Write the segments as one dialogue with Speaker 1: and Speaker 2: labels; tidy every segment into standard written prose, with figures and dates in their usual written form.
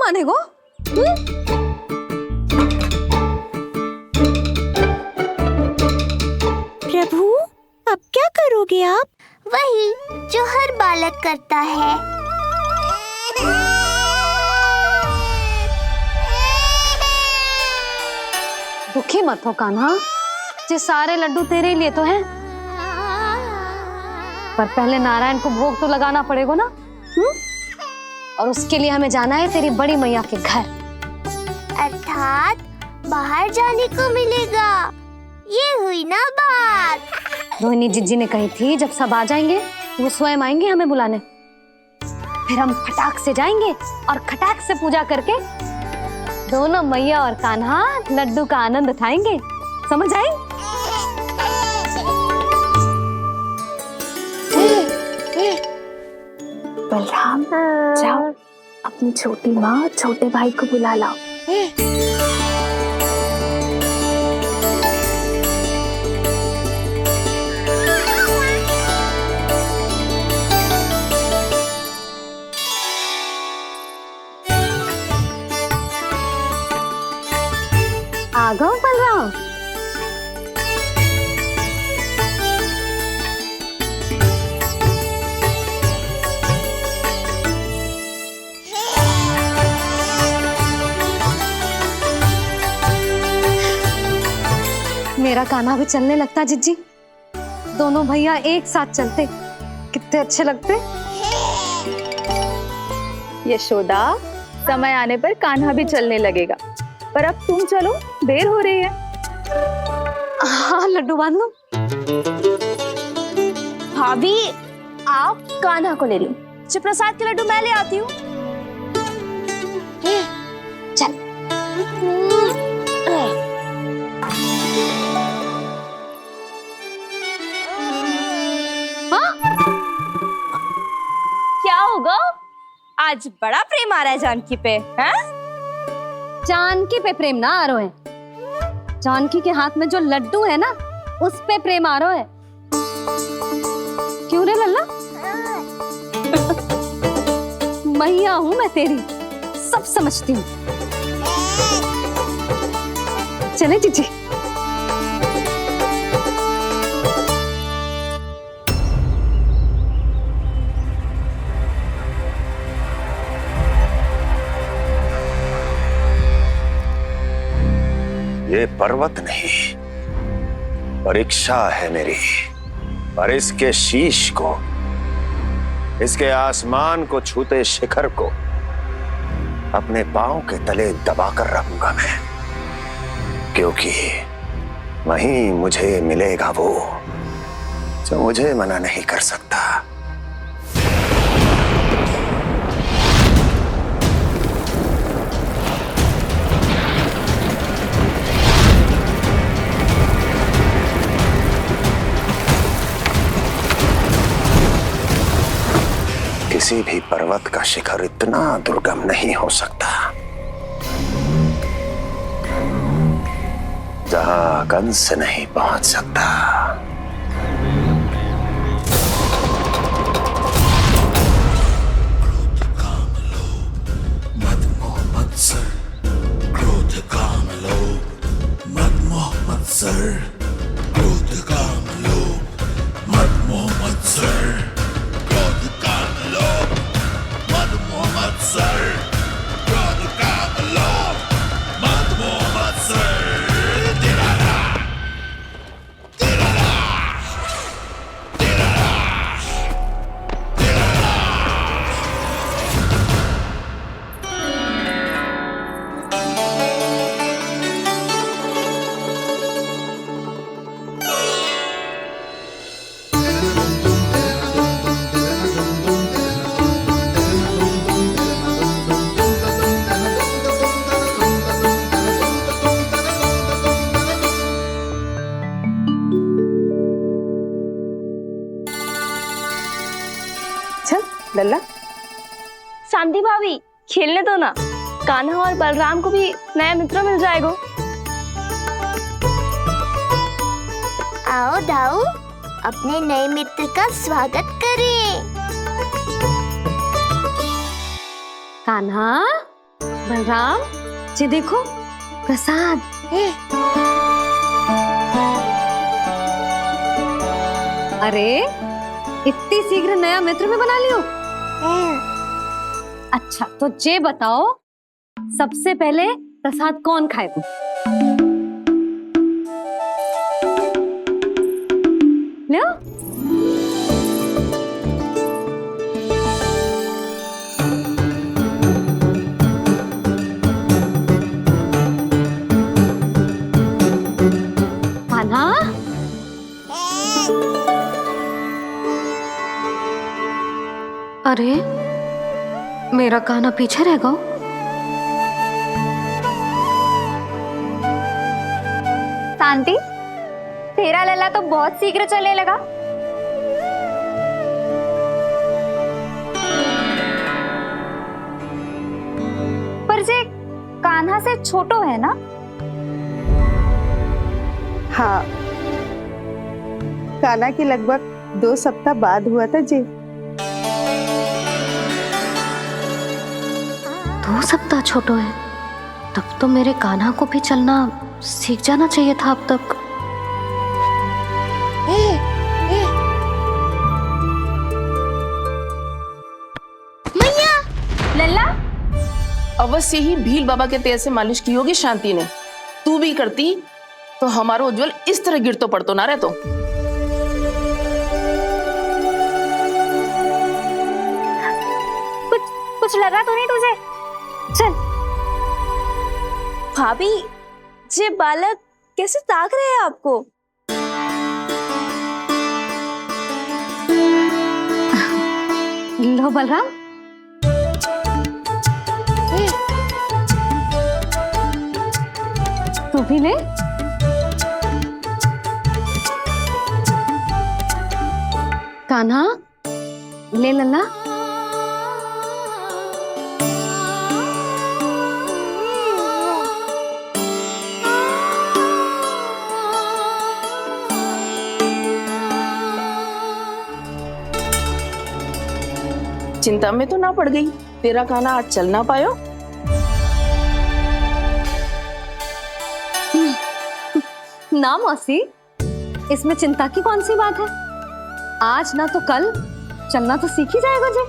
Speaker 1: मानेगो?
Speaker 2: प्रभु, अब क्या करोगे आप?
Speaker 3: वही जो हर बालक करता है।
Speaker 1: दुखी मत हो कान्हा, ये सारे लड्डू तेरे लिए तो हैं। पर पहले नारायण को भोग तो लगाना पड़ेगा ना। और उसके लिए हमें जाना है तेरी बड़ी मैया के घर।
Speaker 3: अर्थात बाहर जाने को मिलेगा, ये हुई ना बात।
Speaker 1: रोहिणी जिज्जी ने कही थी जब सब आ जाएंगे वो स्वयं आएंगे हमें बुलाने। फिर हम फटाक से जाएंगे और खटाक से पूजा करके दोनों मैया और कान्हा लड्डू का आनंद उठाएंगे। समझ आई?
Speaker 2: बलराम, जाओ अपनी छोटी माँ और छोटे भाई को बुला लाओ।
Speaker 1: आ गओ बलराम। मेरा कान्हा भी चलने लगता जिज्जी। दोनों भैया एक साथ चलते कितने अच्छे लगते।
Speaker 4: यशोदा, समय आने पर कान्हा भी चलने लगेगा, पर अब तुम चलो, देर हो रही है।
Speaker 1: हाँ, लड्डू बांध लो।
Speaker 2: भाभी, आप कान्हा को ले लो, प्रसाद के लड्डू मैं ले आती हूँ।
Speaker 1: चल।
Speaker 2: क्या होगा? आज बड़ा प्रेम आ रहा है जानकी पे, हैं?
Speaker 1: जानकी पे प्रेम ना आ रहा है, जानकी के हाथ में जो लड्डू है ना उस पे प्रेम आ रहा है। क्यों रे लल्ला? मैया हूं मैं तेरी, सब समझती हूँ। चले जीजी।
Speaker 5: ये पर्वत नहीं, परीक्षा है मेरी। पर इसके शीश को, इसके आसमान को छूते शिखर को अपने पांव के तले दबाकर रखूंगा मैं, क्योंकि वहीं मुझे मिलेगा वो जो मुझे मना नहीं कर सकता। किसी भी पर्वत का शिखर इतना दुर्गम नहीं हो सकता जहां कंस नहीं पहुंच सकता।
Speaker 6: क्रोध काम लोभ मद मोह मत्सर, क्रोध काम लोभ मद मोह मत्सर, क्रोध काम लोभ मद मोह मत्सर, क्रोध काम लोभ मद मोह मत्सर।
Speaker 4: लल्ला,
Speaker 2: शांति भाभी, खेलने दो ना, कान्हा और बलराम को भी नया मित्र मिल जाएगा।
Speaker 3: आओ दाऊ, अपने नए मित्र का स्वागत करें।
Speaker 1: कान्हा, बलराम जी देखो प्रसाद। अरे इतनी शीघ्र नया मित्र भी बना लियो। अच्छा तो ये बताओ सबसे पहले प्रसाद कौन खाएगा? लो कान्हा, अरे मेरा कान्हा पीछे रहेगा।
Speaker 4: शांति, तेरा लल्ला तो बहुत शीघ्र चलने लगा। पर जे कान्हा से छोटो है ना?
Speaker 7: हाँ, कान्हा की लगभग 2 सप्ताह बाद हुआ था जी।
Speaker 1: 2 सप्ताह छोटो है, तब तो मेरे कान्हा को भी चलना सीख जाना चाहिए था अब तक।
Speaker 4: लल्ला,
Speaker 8: अवश्य ही भील बाबा के तेल से मालिश की होगी शांति ने। तू भी करती तो हमारा उज्जवल इस तरह गिर तो पड़तो ना रहतो।
Speaker 4: कुछ लगा तो नहीं तुझे? चल।
Speaker 2: भाभी, ये बालक कैसे ताक रहे हैं आपको?
Speaker 1: लो बलराम, तू भी ले। कान्हा ले लल्ला।
Speaker 8: चिंता में तो ना पड़ गई, तेरा कान्हा आज चल ना पायो।
Speaker 1: ना मौसी, इसमें चिंता की कौन सी बात है? आज ना तो कल चलना तो सीख ही जाएगा जे।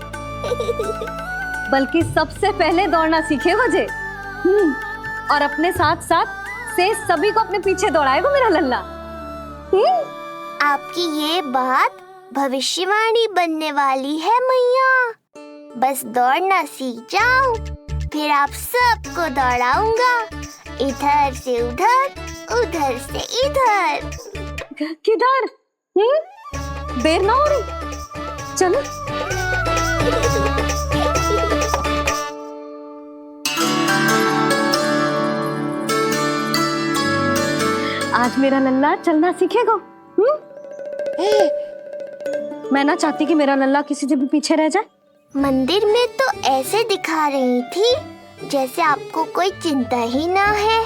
Speaker 1: बल्कि सबसे पहले दौड़ना सीखेगा जे। और अपने साथ साथ से सभी को अपने पीछे दौड़ाएगा मेरा लल्ला।
Speaker 3: आपकी ये बात भविष्यवाणी बनने वाली है मैया। बस दौड़ना सीख जाओ, फिर आप सबको दौड़ाऊंगा, इधर से उधर, उधर से इधर।
Speaker 1: किधर? देर ना हो रही, चलो। आज मेरा लल्ला चलना सीखेगा। मैं ना चाहती कि मेरा लल्ला किसी से भी पीछे रह जाए।
Speaker 3: मंदिर में तो ऐसे दिखा रही थी जैसे आपको कोई चिंता ही ना है,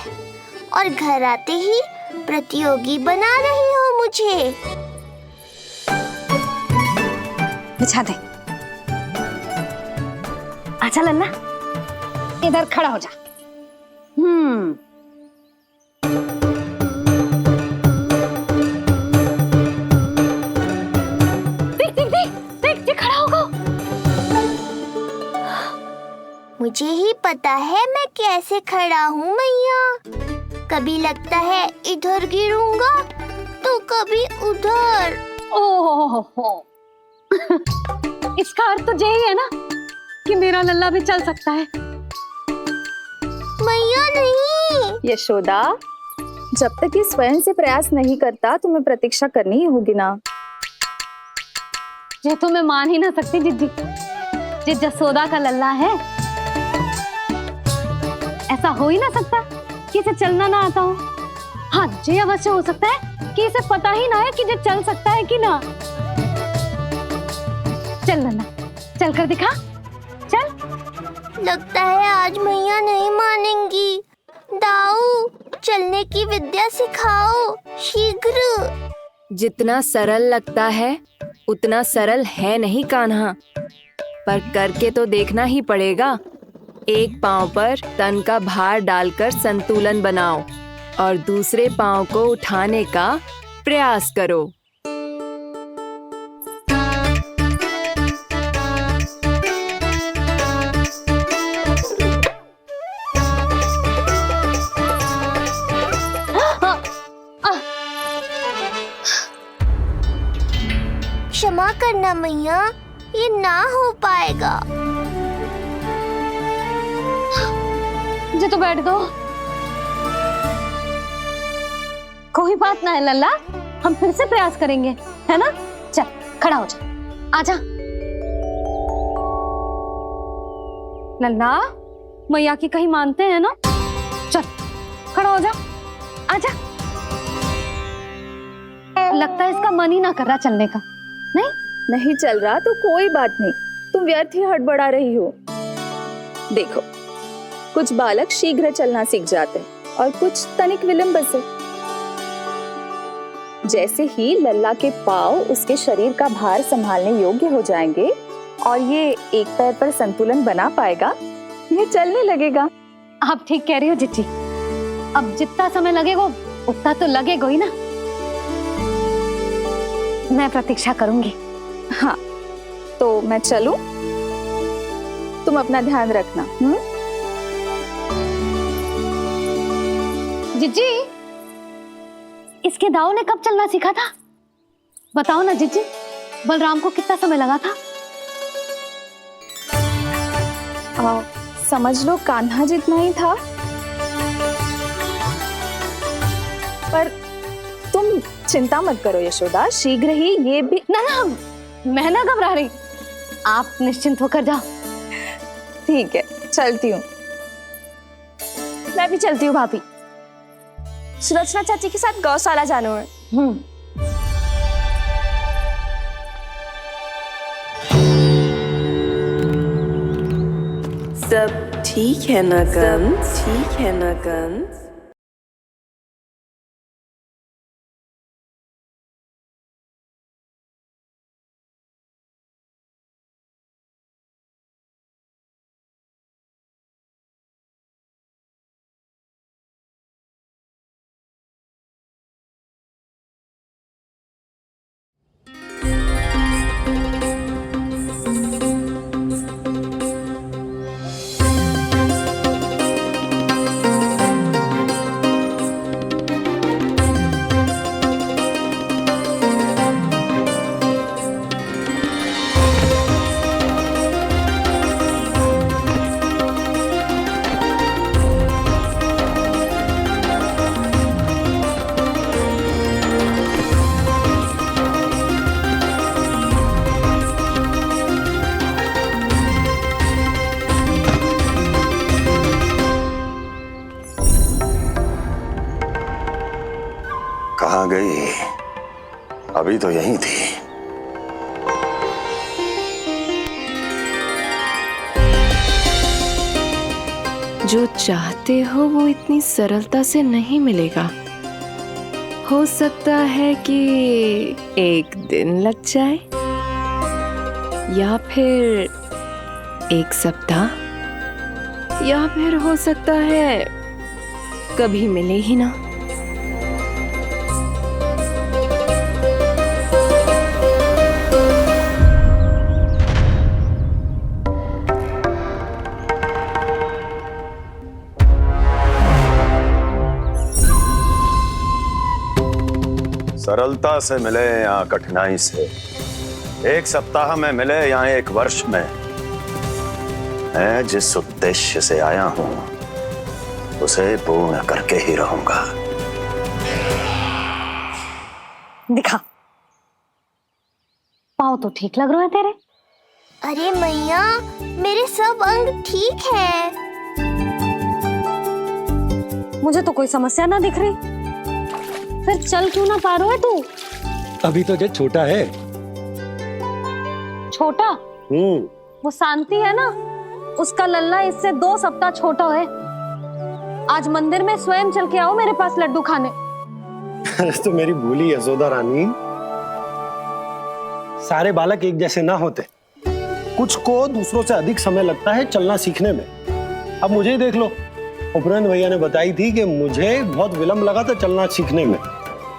Speaker 3: और घर आते ही प्रतियोगी बना रही हो मुझे।
Speaker 1: बिछा दे। आजा लल्ला, इधर खड़ा हो जा। देख खड़ा होगा।
Speaker 3: मुझे ही पता है मैं कैसे खड़ा हूँ मैया। कभी लगता है इधर गिरूंगा तो कभी उधर।
Speaker 1: ओहो इसका अर्थ तो यही है ना कि मेरा लल्ला भी चल सकता है।
Speaker 3: मैया नहीं।
Speaker 4: यशोदा, जब तक ये स्वयं से प्रयास नहीं करता तुम्हें प्रतीक्षा करनी ही होगी ना।
Speaker 1: ये तो मैं मान ही ना सकती जिद्दी, ये जसोदा का लल्ला है। ऐसा हो ही ना सकता कि इसे चलना ना आता हो। हाँ, ये अवश्य हो सकता है कि इसे पता ही ना है कि ये चल सकता है कि ना। चल लल्ला, चल कर दिखा, चल।
Speaker 3: लगता है आज मैया नहीं मानेंगी। दाऊ, चलने की विद्या सिखाओ शीघ्र।
Speaker 9: जितना सरल लगता है उतना सरल है नहीं कान्हा, पर करके तो देखना ही पड़ेगा। एक पाँव पर तन का भार डालकर संतुलन बनाओ और दूसरे पाँव को उठाने का प्रयास करो।
Speaker 3: क्षमा करना मैया, ये ना हो पाएगा।
Speaker 1: मुझे तो बैठ दो। कोई बात ना है लल्ला, हम फिर से प्रयास करेंगे, है ना? चल खड़ा हो जा, आजा। लल्ला, मैया की कहीं मानते हैं ना? चल खड़ा हो जा, आजा। लगता है इसका मन ही ना कर रहा चलने का।
Speaker 4: नहीं चल रहा तो कोई बात नहीं, तुम व्यर्थ ही हड़बड़ा रही हो। देखो, कुछ बालक शीघ्र चलना सीख जाते हैं और कुछ तनिक विलंब से। जैसे ही लल्ला के पाँव उसके शरीर का भार संभालने योग्य हो जाएंगे और ये एक पैर पर संतुलन बना पाएगा, ये चलने लगेगा।
Speaker 1: आप ठीक कह रही हो जिज्जी। अब जितना समय लगेगा उतना तो लगेगा ही ना। मैं प्रतीक्षा करूंगी।
Speaker 4: हाँ, तो मैं चलूं? तुम अपना ध्यान रखना।
Speaker 1: जिज्जी, इसके दाऊ ने कब चलना सीखा था? बताओ ना जिज्जी, बलराम को कितना समय लगा था?
Speaker 4: समझ लो कान्हा जितना ही था। पर तुम चिंता मत करो यशोदा, शीघ्र ही ये भी।
Speaker 1: ना, मैं ना घबरा रही, आप निश्चिंत होकर जाओ।
Speaker 4: ठीक है, चलती हूँ।
Speaker 2: मैं भी चलती हूँ भाभी, सुलोचना चाची के साथ गौशाला जाना है।
Speaker 10: सब ठीक है ना कंस? ठीक है ना कंस?
Speaker 5: कहाँ गई? अभी तो यहीं थी।
Speaker 9: जो चाहते हो वो इतनी सरलता से नहीं मिलेगा। हो सकता है कि एक दिन लग जाए या फिर एक सप्ताह, या फिर हो सकता है कभी मिले ही ना।
Speaker 5: सरलता से मिले या कठिनाई से, एक सप्ताह में मिले या एक वर्ष में, मैं जिस उद्देश्य से आया हूं उसे पूर्ण करके ही रहूंगा।
Speaker 1: दिखा, पाँव तो ठीक लग रहा है तेरे।
Speaker 3: अरे मैया, मेरे सब अंग ठीक है।
Speaker 1: मुझे तो कोई समस्या ना दिख रही। फिर चल क्यों ना पा रहा है तू?
Speaker 11: अभी तो जब छोटा है।
Speaker 1: छोटा? वो शांति है ना, उसका लल्ला इससे 2 सप्ताह छोटा है। आज मंदिर में स्वयं चल के आओ मेरे पास लड्डू खाने।
Speaker 11: तो मेरी भूली यशोदा रानी, सारे बालक एक जैसे ना होते। कुछ को दूसरों से अधिक समय लगता है चलना सीखने में। अब मुझे ही देख लो। उपरांत भैया ने बताई थी कि मुझे बहुत विलंब लगा था चलना सीखने में।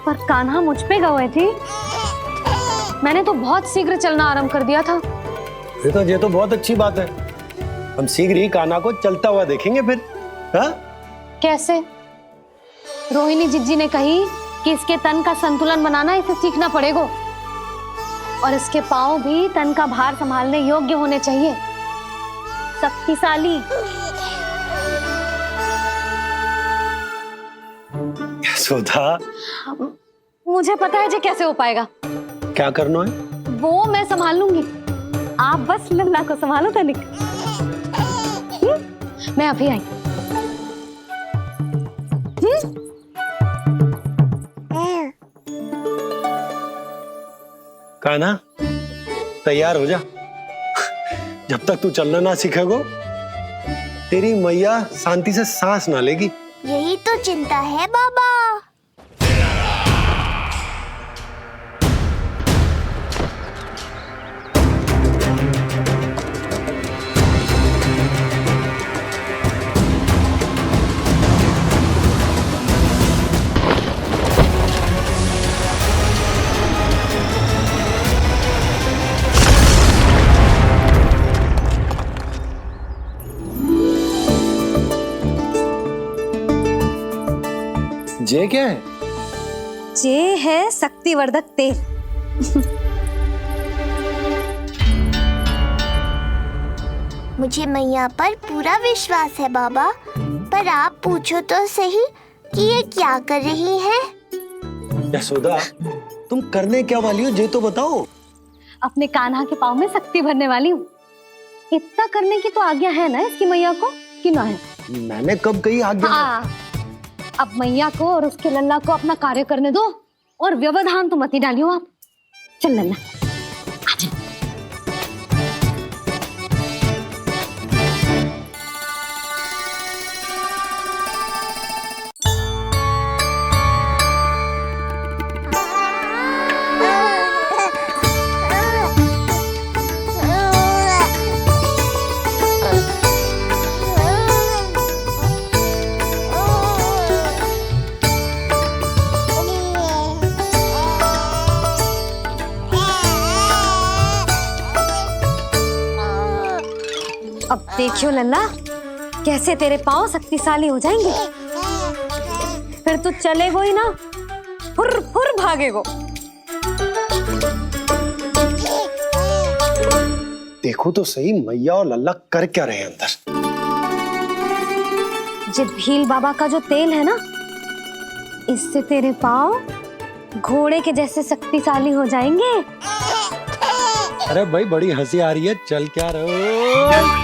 Speaker 1: पर कान्हा मुझ पे गए थी, मैंने तो बहुत शीघ्र चलना आरंभ कर दिया था।
Speaker 11: ये तो बहुत अच्छी बात है। हम शीघ्र ही कान्हा को चलता हुआ देखेंगे फिर। हाँ?
Speaker 1: कैसे? रोहिणी जिज्जी ने कही कि इसके तन का संतुलन बनाना इसे सीखना पड़ेगा और इसके पांव भी तन का भार संभालने योग्य होने चाहिए, शक्तिशाली।
Speaker 11: यशोदा,
Speaker 1: मुझे पता है जी कैसे हो पाएगा।
Speaker 11: क्या करना है?
Speaker 1: वो मैं संभाल लूंगी, आप बस लल्ला को संभालो तनिक। मैं अभी आई।
Speaker 11: कान्हा, तैयार हो जा। जब तक तू चलना ना सीखेगो, तेरी मैया शांति से सांस ना लेगी।
Speaker 3: यही तो चिंता है बाबा।
Speaker 11: जे क्या है?
Speaker 1: जे है शक्तिवर्धक तेल।
Speaker 3: मुझे मैया पर पूरा विश्वास है बाबा, पर आप पूछो तो सही कि ये क्या कर रही है।
Speaker 11: यशोदा, तुम करने क्या वाली हो ये तो बताओ।
Speaker 1: अपने कान्हा के पाँव में शक्ति भरने वाली हूँ। इतना करने की तो आज्ञा है ना इसकी मैया को, कि ना है?
Speaker 11: मैंने कब कही आज्ञा?
Speaker 1: अब मैया को और उसके लल्ला को अपना कार्य करने दो और व्यवधान तो मत ही डालियो आप। चल लल्ला, आजा। अब देखियो लल्ला, कैसे तेरे पांव शक्तिशाली हो जाएंगे। फिर तू चलेगो ही ना, फुर फुर भागेगो।
Speaker 11: देखो तो सही मैया और लल्ला कर क्या रहे हैं अंदर।
Speaker 1: ये भील बाबा का जो तेल है ना, इससे तेरे पांव घोड़े के जैसे शक्तिशाली हो जाएंगे।
Speaker 11: अरे भाई, बड़ी हंसी आ रही है, चल क्या रहो।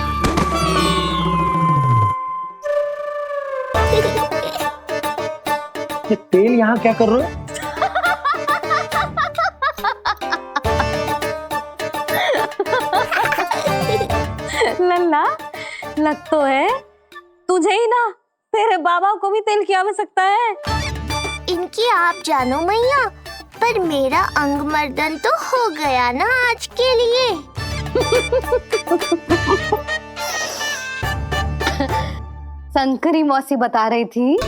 Speaker 11: ये तेल यहाँ क्या कर रहे हो?
Speaker 1: लल्ला, लग तो है तुझे ही ना, तेरे बाबा को भी तेल की आवश्यकता है।
Speaker 3: इनकी आप जानो मैया, पर मेरा अंग मर्दन तो हो गया ना आज के लिए।
Speaker 1: शंकरी मौसी बता रही थी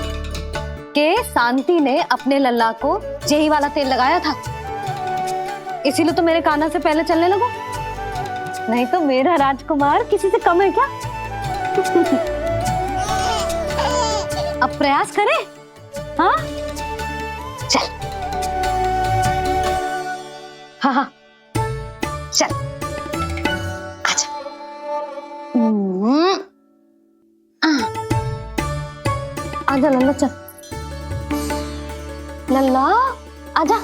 Speaker 1: कि शांति ने अपने लल्ला को यही वाला तेल लगाया था, इसीलिए तो मेरे कान्हा से पहले चलने लगो। नहीं तो मेरा राजकुमार किसी से कम है क्या? अब प्रयास करें। हाँ चल, हाँ हाँ चल, आजा। आजा लल्ला, चल लल्ला, आजा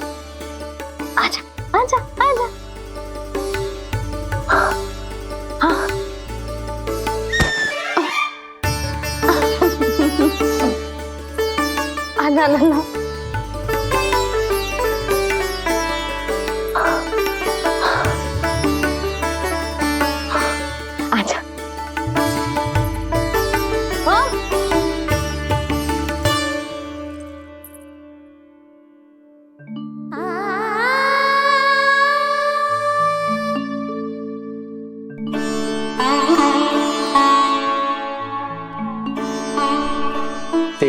Speaker 1: आजा आजा आजा। हाँ आजा लल्ला। आजा। हाँ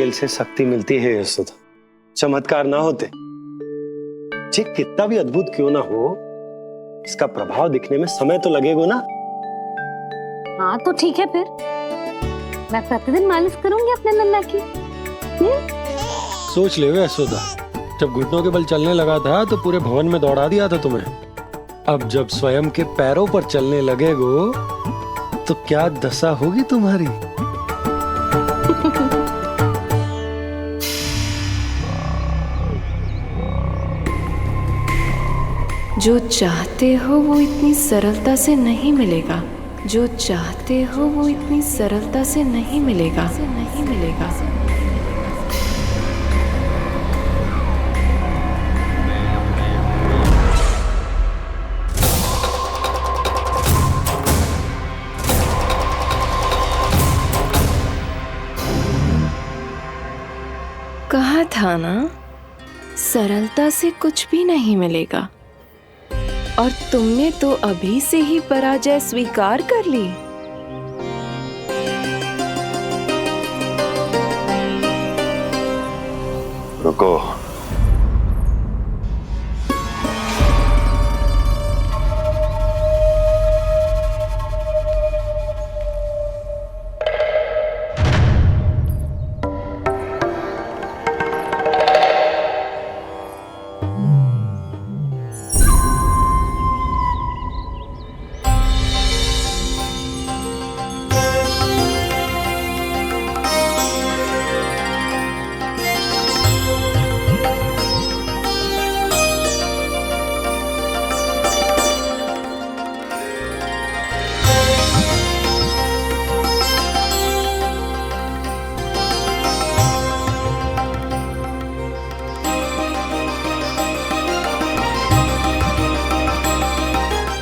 Speaker 11: तेल से शक्ति मिलती है यशोदा। चमत्कार ना होते, जे कितना भी अद्भुत क्यों ना हो, इसका प्रभाव दिखने में समय तो लगेगा ना।
Speaker 1: हाँ तो ठीक है, फिर मैं प्रतिदिन मालिश करूंगी अपने नन्ना की।
Speaker 11: सोच ले यशोदा, जब घुटनों के बल चलने लगा था तो पूरे भवन में दौड़ा दिया था तुम्हें। अब जब स्वयं के पैरों पर चलने लगेगो तो क्या दशा होगी तुम्हारी।
Speaker 9: जो चाहते हो वो इतनी सरलता से नहीं मिलेगा। जो चाहते हो वो इतनी सरलता से नहीं मिलेगा। कहा था ना, सरलता से कुछ भी नहीं मिलेगा। और तुमने तो अभी से ही पराजय स्वीकार कर ली।
Speaker 5: रुको,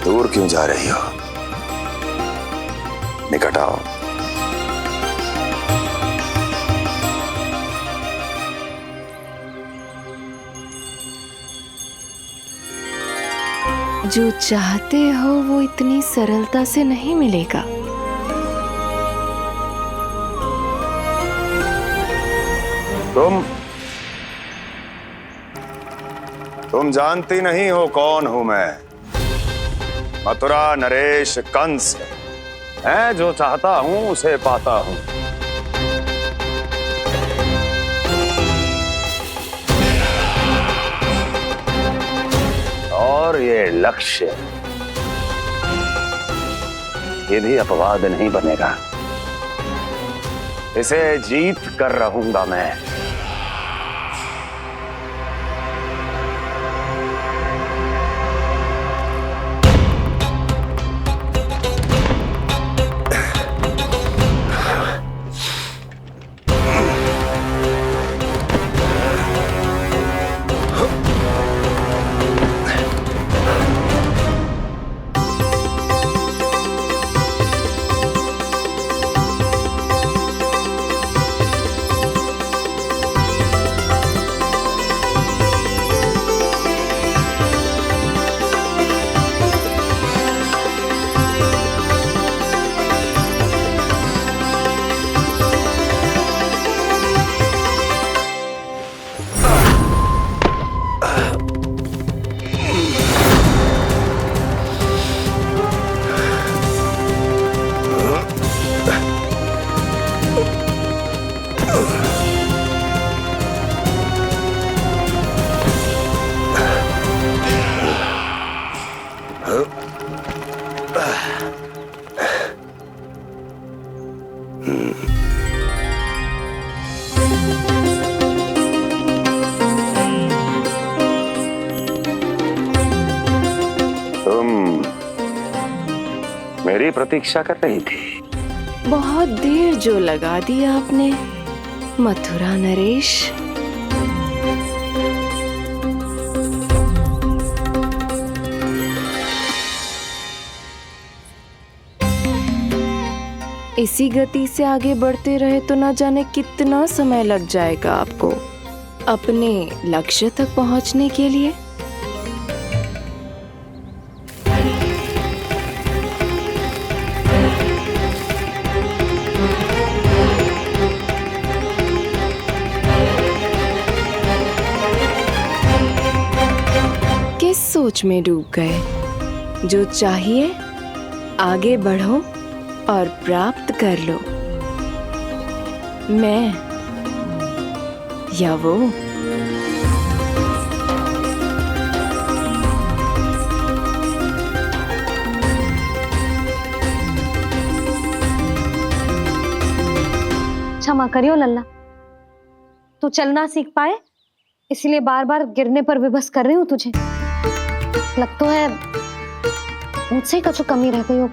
Speaker 5: दूर क्यों जा रही हो? निकट आओ।
Speaker 9: जो चाहते हो वो इतनी सरलता से नहीं मिलेगा।
Speaker 5: तुम जानती नहीं हो कौन हूं मैं। मथुरा नरेश कंस है, जो चाहता हूं उसे पाता हूं। और ये लक्ष्य, ये भी अपवाद नहीं बनेगा। इसे जीत कर रहूंगा मैं। मेरी प्रतीक्षा कर रही थी।
Speaker 9: बहुत देर जो लगा दी आपने मथुरा नरेश। इसी गति से आगे बढ़ते रहे तो न जाने कितना समय लग जाएगा आपको अपने लक्ष्य तक पहुंचने के लिए। सोच में डूब गए। जो चाहिए आगे बढ़ो और प्राप्त कर लो। मैं या वो।
Speaker 1: क्षमा करियो लल्ला, तू चलना सीख पाए इसलिए बार बार गिरने पर विवश कर रही हूँ तुझे। लगता है मुझसे कछु कमी रह गई हो।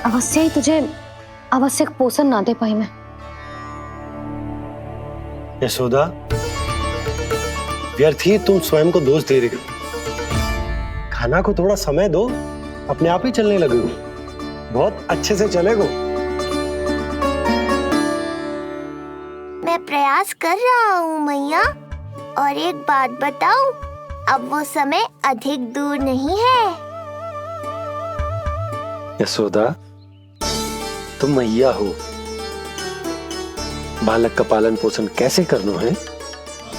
Speaker 1: अवश्य ही तुझे आवश्यक पोषण ना दे पाई मैं।
Speaker 11: यशोदा, व्यर्थ ही तुम स्वयं को दोष दे रही हो। खाना को थोड़ा समय दो, अपने आप ही चलने लगेगो, बहुत अच्छे से चलेगो।
Speaker 3: मैं प्रयास कर रहा हूँ मैया। और एक बात बताऊं, अब वो समय अधिक दूर नहीं है।
Speaker 11: यशोदा, तुम मैया हो। बालक का पालन पोषण कैसे करना है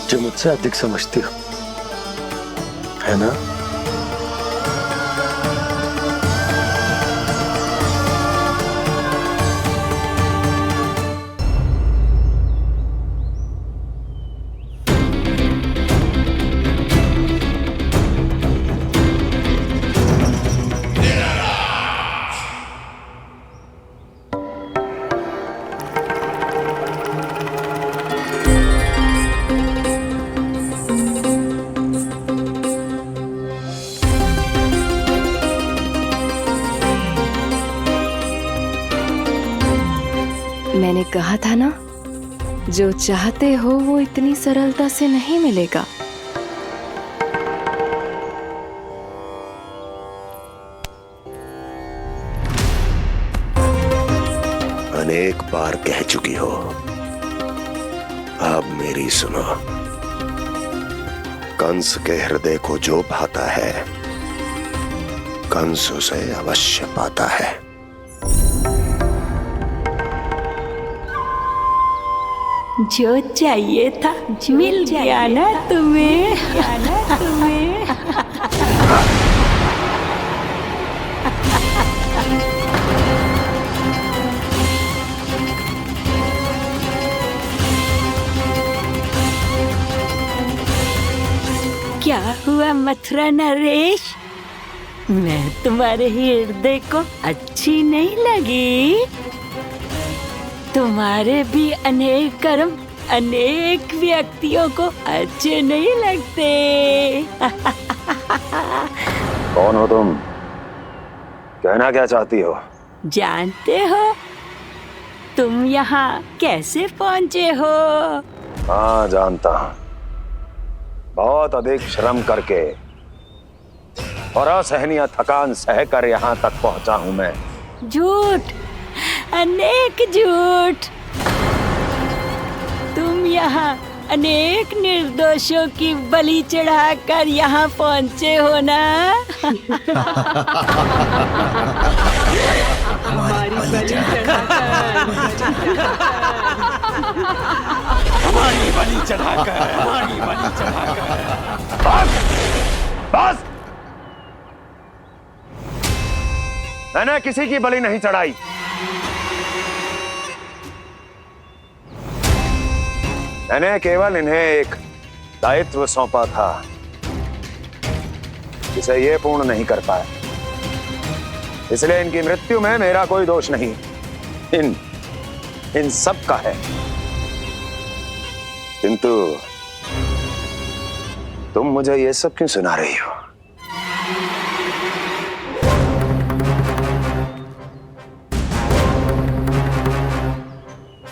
Speaker 11: जो मुझसे अधिक समझती हो, है ना?
Speaker 9: मैंने कहा था ना, जो चाहते हो वो इतनी सरलता से नहीं मिलेगा।
Speaker 5: अनेक बार कह चुकी हो, अब मेरी सुनो। कंस के हृदय को जो भाता है, कंस उसे अवश्य पाता है।
Speaker 12: जो चाहिए था मिल गया ना तुम्हें। क्या हुआ मथुरा नरेश, मैं तुम्हारे हृदय को अच्छी नहीं लगी? तुम्हारे भी अनेक कर्म अनेक व्यक्तियों को अच्छे नहीं लगते।
Speaker 5: कौन हो तुम? कहना क्या चाहती हो?
Speaker 12: जानते हो तुम यहाँ कैसे पहुँचे हो?
Speaker 5: हाँ, जानता हूँ। बहुत अधिक श्रम करके और असहनीय थकान सहकर यहाँ तक पहुँचा हूँ मैं।
Speaker 12: झूठ, अनेक झूठ। तुम यहाँ अनेक निर्दोषों की बलि चढ़ाकर यहाँ पहुँचे हो ना?
Speaker 10: हमारी बलि चढ़ाकर,
Speaker 5: हमारी बलि चढ़ाकर, हमारी बलि चढ़ाकर। बस, बस। मैंने किसी की बलि नहीं चढ़ाई। मैंने केवल इन्हें एक दायित्व सौंपा था जिसे ये पूर्ण नहीं कर पाए, इसलिए इनकी मृत्यु में मेरा कोई दोष नहीं, इन सब का है। किंतु तुम मुझे ये सब क्यों सुना रही हो?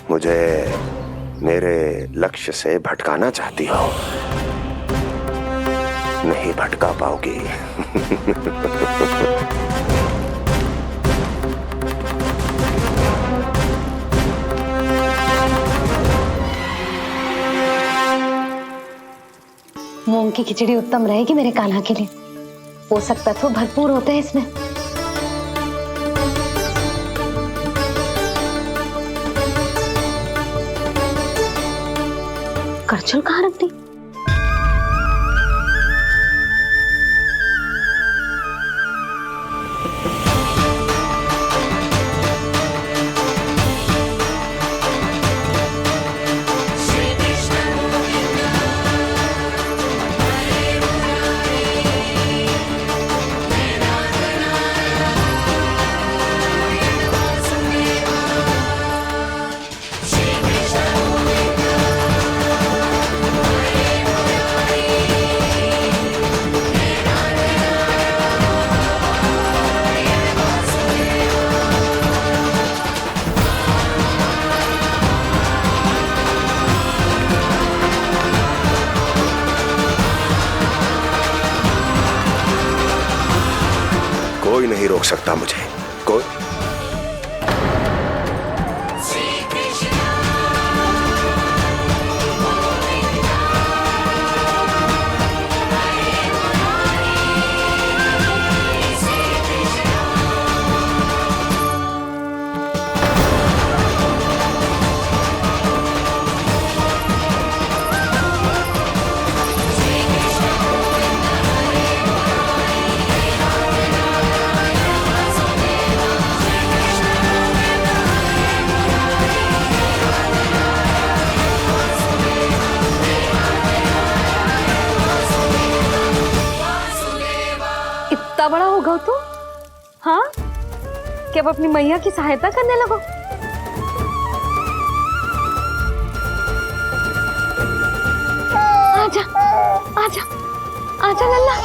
Speaker 5: मुझे मेरे लक्ष्य से भटकाना चाहती हो? नहीं भटका पाओगी।
Speaker 1: मूंग की खिचड़ी उत्तम रहेगी मेरे कान्हा के लिए। पोषक तत्व भरपूर होते हैं इसमें। करछल कहाँ रख दी?
Speaker 5: कोई नहीं रोक सकता मुझे, कोई।
Speaker 1: इतना बड़ा हो गया तो? हाँ, कि अब अपनी मैया की सहायता करने लगो? आजा, आजा, आजा लल्ला।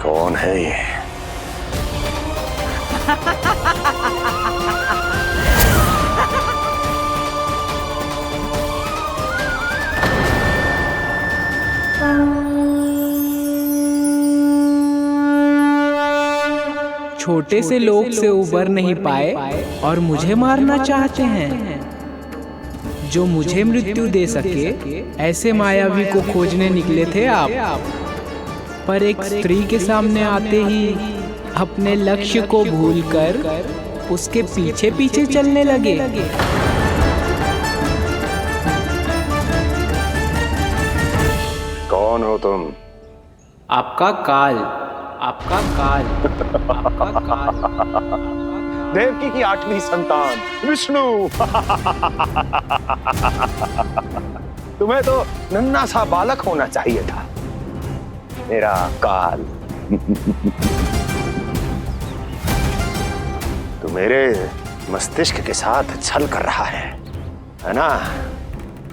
Speaker 5: कौन है ये?
Speaker 13: छोटे से लोग से उबर नहीं पाए और मुझे मारना चाहते हैं। जो मुझे मृत्यु दे सके ऐसे मायावी को खोजने निकले थे आप, पर एक स्त्री के सामने आते ही अपने लक्ष्य को भूलकर उसके पीछे पीछे चलने लगे।
Speaker 5: कौन हो तुम?
Speaker 13: आपका काल, आपका काल, आपका काल।
Speaker 5: देवकी की 8वीं संतान विष्णु। तुम्हें तो नन्हा सा बालक होना चाहिए था, मेरा काल। तू मेरे मस्तिष्क के साथ छल कर रहा है ना?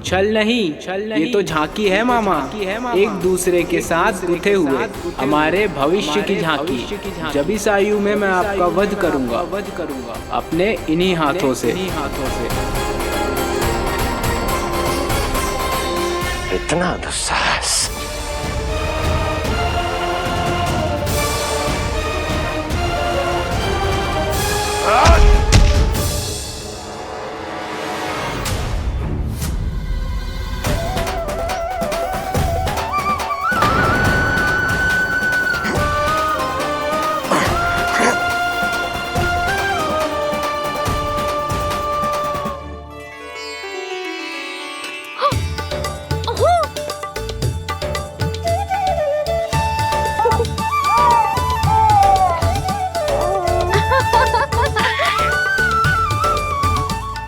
Speaker 13: छल नहीं, ये तो झांकी है मामा। एक दूसरे के साथ गुथे हुए हमारे भविष्य की झांकी। जब इस आयु में मैं आपका वध करूंगा अपने इन्हीं हाथों से।
Speaker 5: इतना दुस्साहस!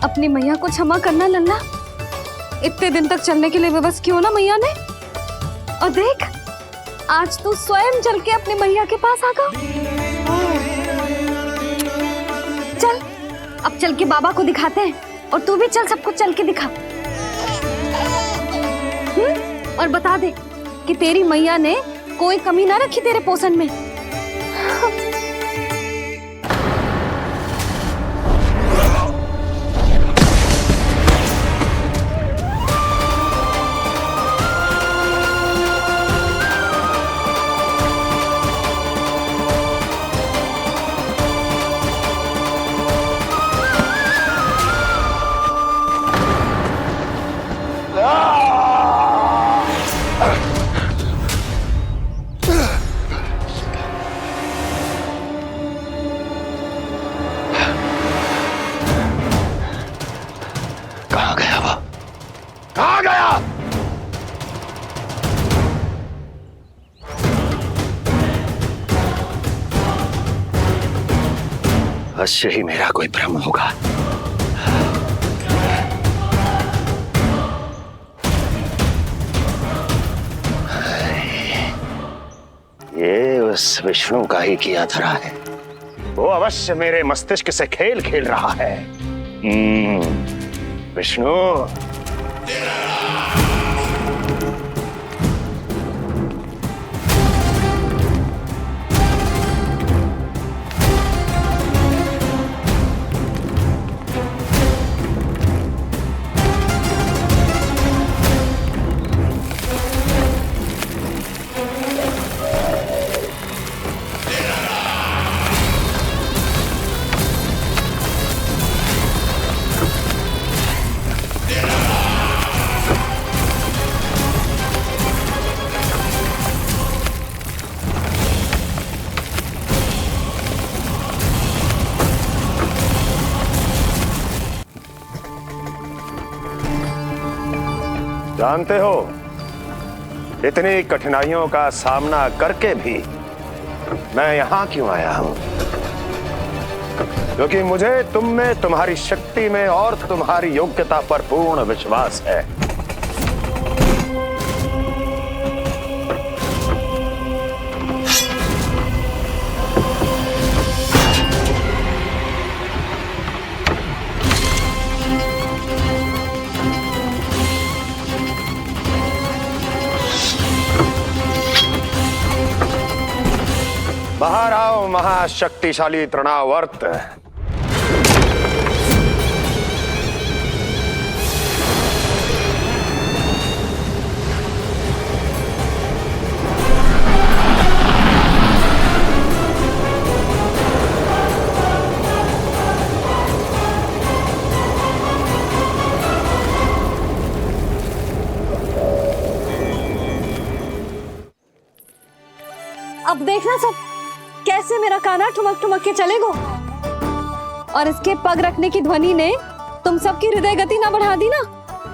Speaker 1: अपनी मैया को क्षमा करना लल्ला। इतने दिन तक चलने के लिए विवश क्यों ना मैया ने। और देख, आज तू स्वयं चल के अपनी मैया के पास आ गया। चल, अब चल के बाबा को दिखाते हैं। और तू भी चल, सबको चल के दिखा। और बता दे कि तेरी मैया ने कोई कमी ना रखी तेरे पोषण में।
Speaker 5: अवश्य ही मेरा कोई भ्रम होगा। ये उस विष्णु का ही किया धरा है। वो अवश्य मेरे मस्तिष्क से खेल खेल रहा है। विष्णु, जानते हो इतनी कठिनाइयों का सामना करके भी मैं यहां क्यों आया हूं? क्योंकि मुझे तुम में, तुम्हारी शक्ति में और तुम्हारी योग्यता पर पूर्ण विश्वास है। बाहर आओ महाशक्तिशाली तृणावर्त।
Speaker 1: अब देखना सब कैसे मेरा कान्हा ठुमक ठुमक के चलेगो, और इसके पग रखने की ध्वनि ने तुम सबकी हृदय गति ना बढ़ा दी ना,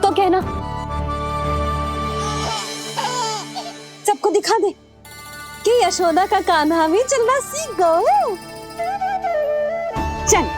Speaker 1: तो कहना। सबको दिखा दे कि यशोदा का कान्हा भी चलना सीख गो। चल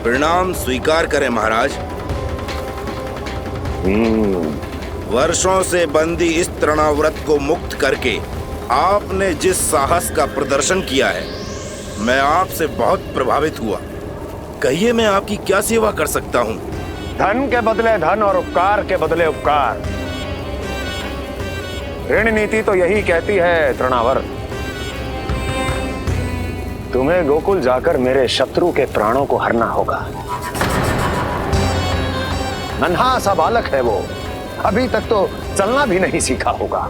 Speaker 6: प्रणाम स्वीकार करें महाराज। वर्षों से बंदी इस तृणाव्रत को मुक्त करके आपने जिस साहस का प्रदर्शन किया है, मैं आपसे बहुत प्रभावित हुआ। कहिए मैं आपकी क्या सेवा कर सकता हूँ?
Speaker 5: धन के बदले धन और उपकार के बदले उपकार, ऋण नीति तो यही कहती है तृणावर्त। तुम्हें गोकुल जाकर मेरे शत्रु के प्राणों को हरना होगा। नन्हा सा बालक है वो, अभी तक तो चलना भी नहीं सीखा होगा।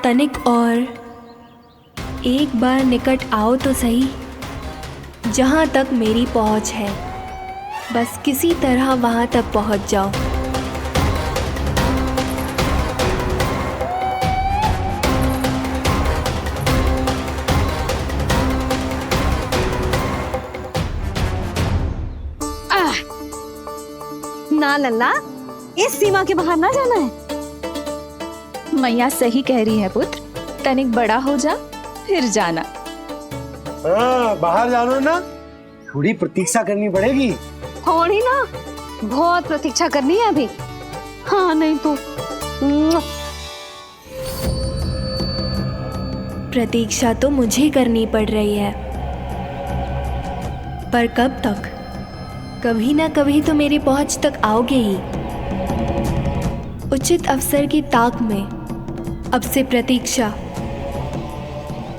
Speaker 14: तनिक और एक बार निकट आओ तो सही।
Speaker 9: जहाँ तक मेरी पहुँच है, बस किसी तरह वहाँ तक पहुँच जाओ।
Speaker 1: ना लल्ला, इस सीमा के बाहर ना जाना है।
Speaker 4: मैया सही कह रही है पुत्र, तनिक बड़ा हो जा फिर जाना।
Speaker 11: हाँ, बाहर जाना ना, थोड़ी प्रतीक्षा करनी पड़ेगी।
Speaker 1: थोड़ी ना, बहुत प्रतीक्षा करनी है अभी। हाँ नहीं तो
Speaker 9: प्रतीक्षा तो मुझे करनी पड़ रही है, पर कब तक? कभी ना कभी तो मेरी पहुंच तक आओगे ही। उचित अवसर की ताक में अब से प्रतीक्षा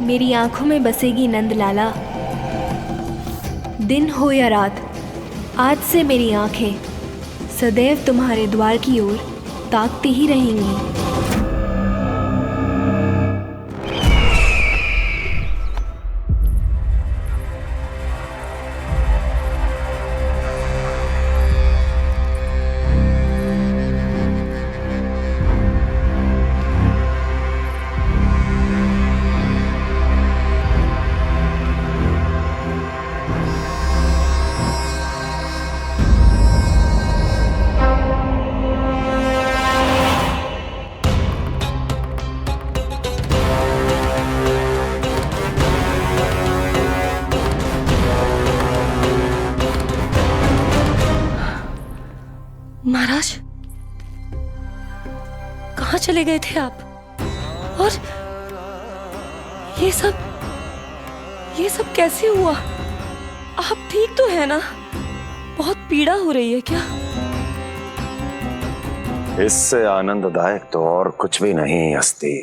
Speaker 9: मेरी आंखों में बसेगी नंदलाला। दिन हो या रात, आज से मेरी आंखें सदैव तुम्हारे द्वार की ओर ताकती ही रहेंगी। महाराज, कहाँ चले गए थे आप? और ये सब कैसे हुआ? आप ठीक तो है ना? बहुत पीड़ा हो रही है क्या?
Speaker 5: इससे आनंददायक तो और कुछ भी नहीं हस्ती।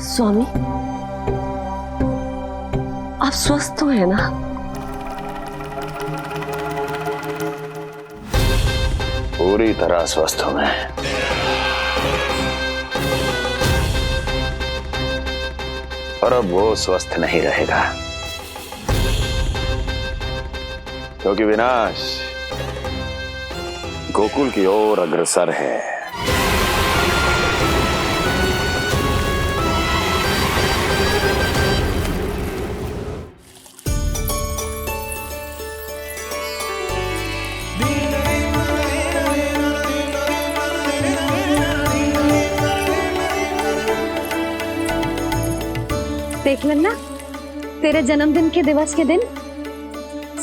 Speaker 10: स्वामी, आप स्वस्थ तो है ना?
Speaker 5: पूरी तरह स्वस्थ हूं मैं। और अब वो स्वस्थ नहीं रहेगा, क्योंकि विनाश गोकुल की ओर अग्रसर है।
Speaker 1: देख लेना, तेरे जन्मदिन के दिवस के दिन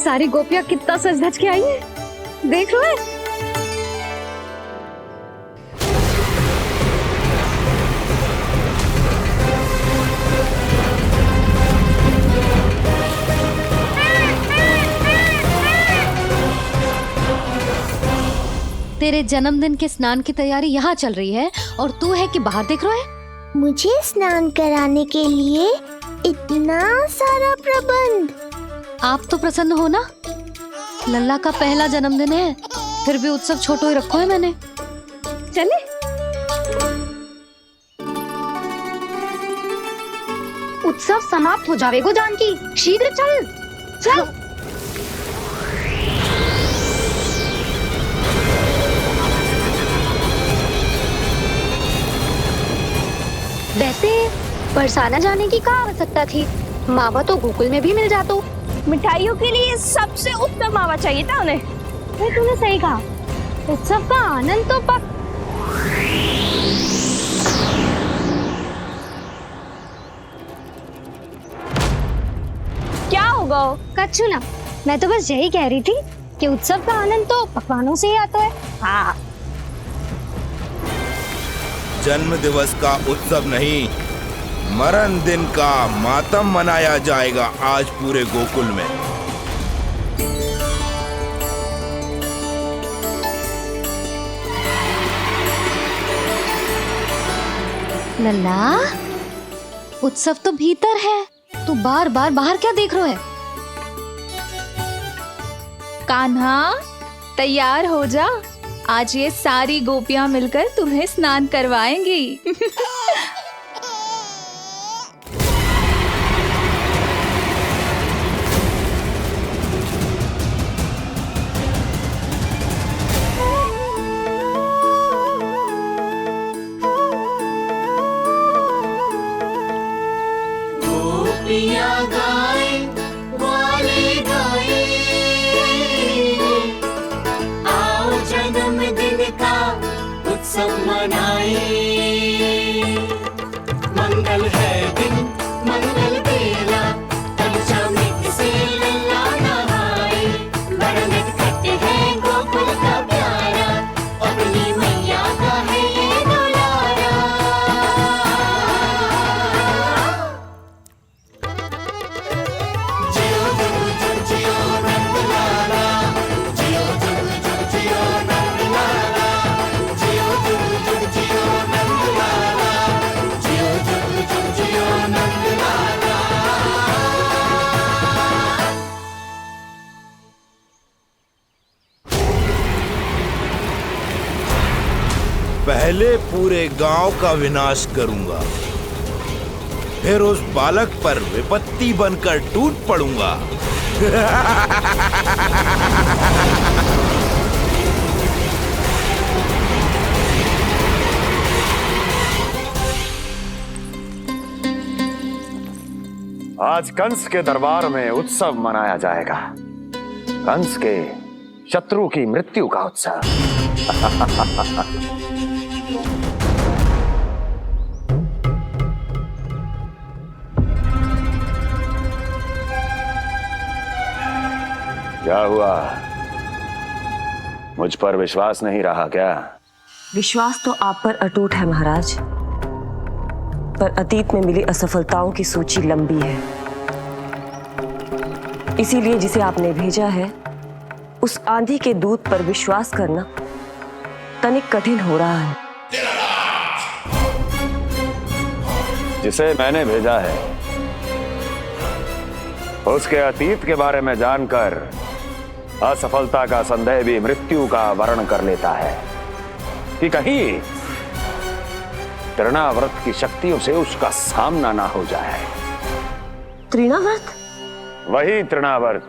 Speaker 1: सारी गोपियां कितना सज धज के आई है। देख लो है। तेरे जन्मदिन के स्नान की तैयारी यहाँ चल रही है और तू है कि बाहर देख रहा है।
Speaker 3: मुझे स्नान कराने के लिए इतना सारा प्रबंध।
Speaker 1: आप तो प्रसन्न हो ना? लल्ला का पहला जन्मदिन है, फिर भी उत्सव छोटो ही रखो है मैंने। चले उत्सव समाप्त हो जाएगा जानकी, शीघ्र चल चल। वैसे बरसाना जाने की क्या आवश्यकता थी? मावा तो गोकुल में भी मिल जातो।
Speaker 2: मिठाइयों के लिए सबसे उत्तम मावा चाहिए था उन्हें।
Speaker 1: तूने सही कहा, उत्सव का आनंद तो पक।
Speaker 2: क्या होगा?
Speaker 1: कच्चू ना, मैं तो बस यही कह रही थी कि उत्सव का आनंद तो पकवानों से ही आता है। हाँ,
Speaker 6: जन्म दिवस का उत्सव नहीं, मरण दिन का मातम मनाया जाएगा आज पूरे गोकुल में।
Speaker 1: लल्ला, उत्सव तो भीतर है, तू बार बार बाहर क्या देख रहा है?
Speaker 4: कान्हा, तैयार हो जा, आज ये सारी गोपियां मिलकर तुम्हें स्नान करवाएंगी।
Speaker 14: मंगल है दिन, मंगल बेला, तनुजा में से लल्ला नहाए। बड़ा नटखट है गोकुल का प्यारा, अपनी मैया का है ये दुलारा। जियो जुग जुग जियो नंद लाला, जियो जुग जुग जियो नंद लाला, जियो जुग जुग जियो नंद लाला, जियो जुग जुग जियो नंद लाला।
Speaker 6: पहले पूरे गांव का विनाश करूंगा, फिर उस बालक पर विपत्ति बनकर टूट पड़ूंगा।
Speaker 5: आज कंस के दरबार में उत्सव मनाया जाएगा, कंस के शत्रु की मृत्यु का उत्सव। क्या हुआ, मुझ पर विश्वास नहीं रहा क्या?
Speaker 10: विश्वास तो आप पर अटूट है महाराज, पर अतीत में मिली असफलताओं की सूची लंबी है। इसीलिए जिसे आपने भेजा है उस आंधी के दूत पर विश्वास करना तनिक कठिन हो रहा है।
Speaker 5: जिसे मैंने भेजा है उसके अतीत के बारे में जानकर असफलता का संदेह भी मृत्यु का वर्ण कर लेता है कि कहीं तृणाव्रत की शक्तियों से उसका सामना ना हो जाए।
Speaker 10: तृणाव्रत?
Speaker 5: वही तृणाव्रत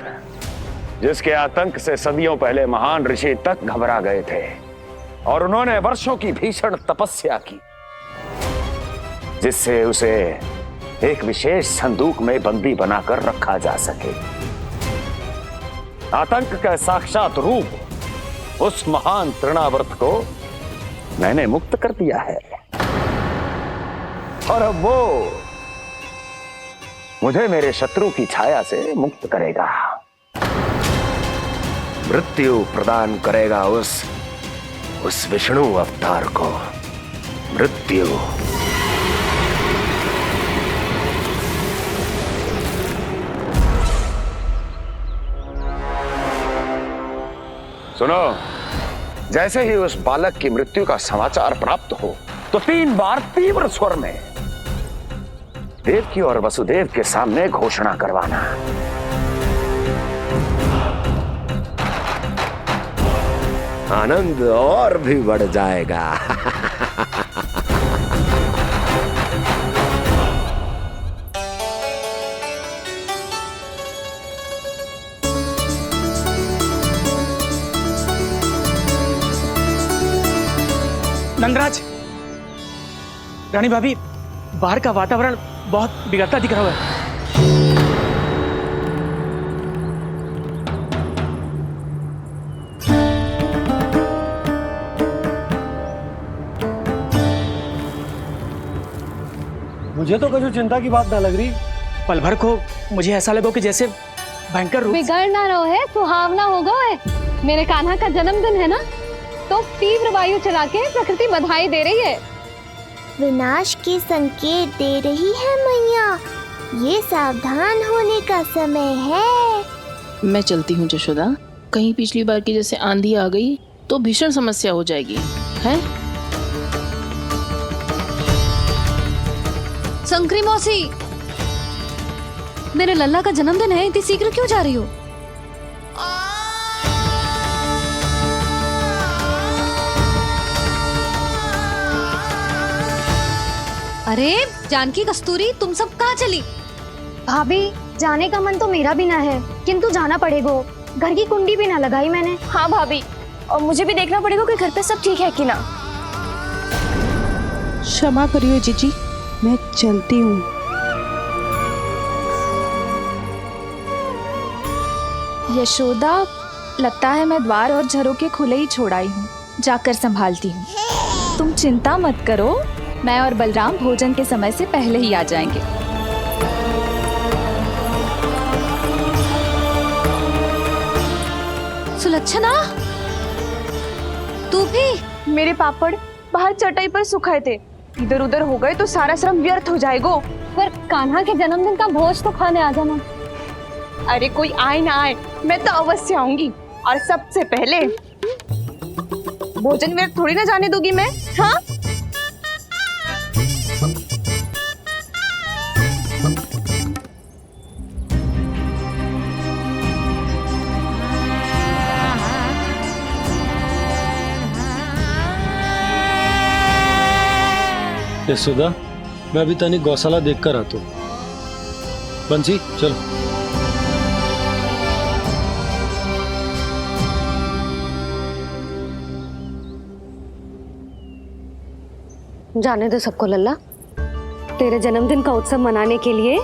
Speaker 5: जिसके आतंक से सदियों पहले महान ऋषि तक घबरा गए थे और उन्होंने वर्षों की भीषण तपस्या की, जिससे उसे एक विशेष संदूक में बंदी बनाकर रखा जा सके। आतंक का साक्षात रूप उस महान तृणाव्रत को मैंने मुक्त कर दिया है और अब वो मुझे मेरे शत्रु की छाया से मुक्त करेगा, मृत्यु प्रदान करेगा उस विष्णु अवतार को मृत्यु। सुनो, जैसे ही उस बालक की मृत्यु का समाचार प्राप्त हो तो 3 बार तीव्र स्वर में देवकी और वसुदेव के सामने घोषणा करवाना। आनंद और भी बढ़ जाएगा।
Speaker 15: नंदराज, रानी भाभी, बाहर का वातावरण बहुत बिगड़ता दिख रहा है।
Speaker 11: मुझे तो कुछ चिंता की बात ना लग रही।
Speaker 15: पल भर को मुझे ऐसा लगो कि जैसे भयंकर रूप
Speaker 1: बिगड़ ना रहो है, सुहावना होगा है। मेरे कान्हा का जन्मदिन है ना, तो तीव्र वायु चला के प्रकृति बधाई दे रही है।
Speaker 3: विनाश के संकेत दे रही है मैया, ये सावधान होने का समय है।
Speaker 8: मैं चलती हूँ जशोदा, कहीं पिछली बार की जैसे आंधी आ गई तो भीषण समस्या हो जाएगी, है?
Speaker 1: शंकरी मौसी, मेरे लल्ला का जन्मदिन है, इतनी शीघ्र क्यों जा रही हो? अरे जानकी, कस्तूरी, तुम सब कहाँ चली?
Speaker 2: भाभी, जाने का मन तो मेरा भी ना है, किंतु जाना पड़ेगा। घर की कुंडी भी ना लगाई मैंने। हाँ भाभी, और मुझे भी देखना पड़ेगा कि घर पे सब ठीक है कि ना।
Speaker 7: क्षमा करिए जीजी, मैं चलती हूँ।
Speaker 4: यशोदा, लगता है मैं द्वार और झरोके खुले ही छोड़ आई हूँ, जाकर संभालती हूँ। तुम चिंता मत करो, मैं और बलराम भोजन के समय से पहले ही आ जाएंगे।
Speaker 1: सुलक्षणा, तू भी?
Speaker 2: मेरे पापड़ बाहर चटाई पर सुखाए थे, इधर उधर हो गए तो सारा श्रम व्यर्थ हो जाएगा।
Speaker 1: पर कान्हा के जन्मदिन का भोज तो खाने आ जाना।
Speaker 2: अरे कोई आए ना आए, मैं तो अवश्य आऊंगी, और सबसे पहले भोजन व्यर्थ थोड़ी ना जाने दूंगी मैं। हाँ,
Speaker 11: यशोदा, मैं अभी तनिक गौशाला देख कर आता हूँ। बंसी, चलो।
Speaker 1: जाने दो सबको लल्ला, तेरे जन्मदिन का उत्सव मनाने के लिए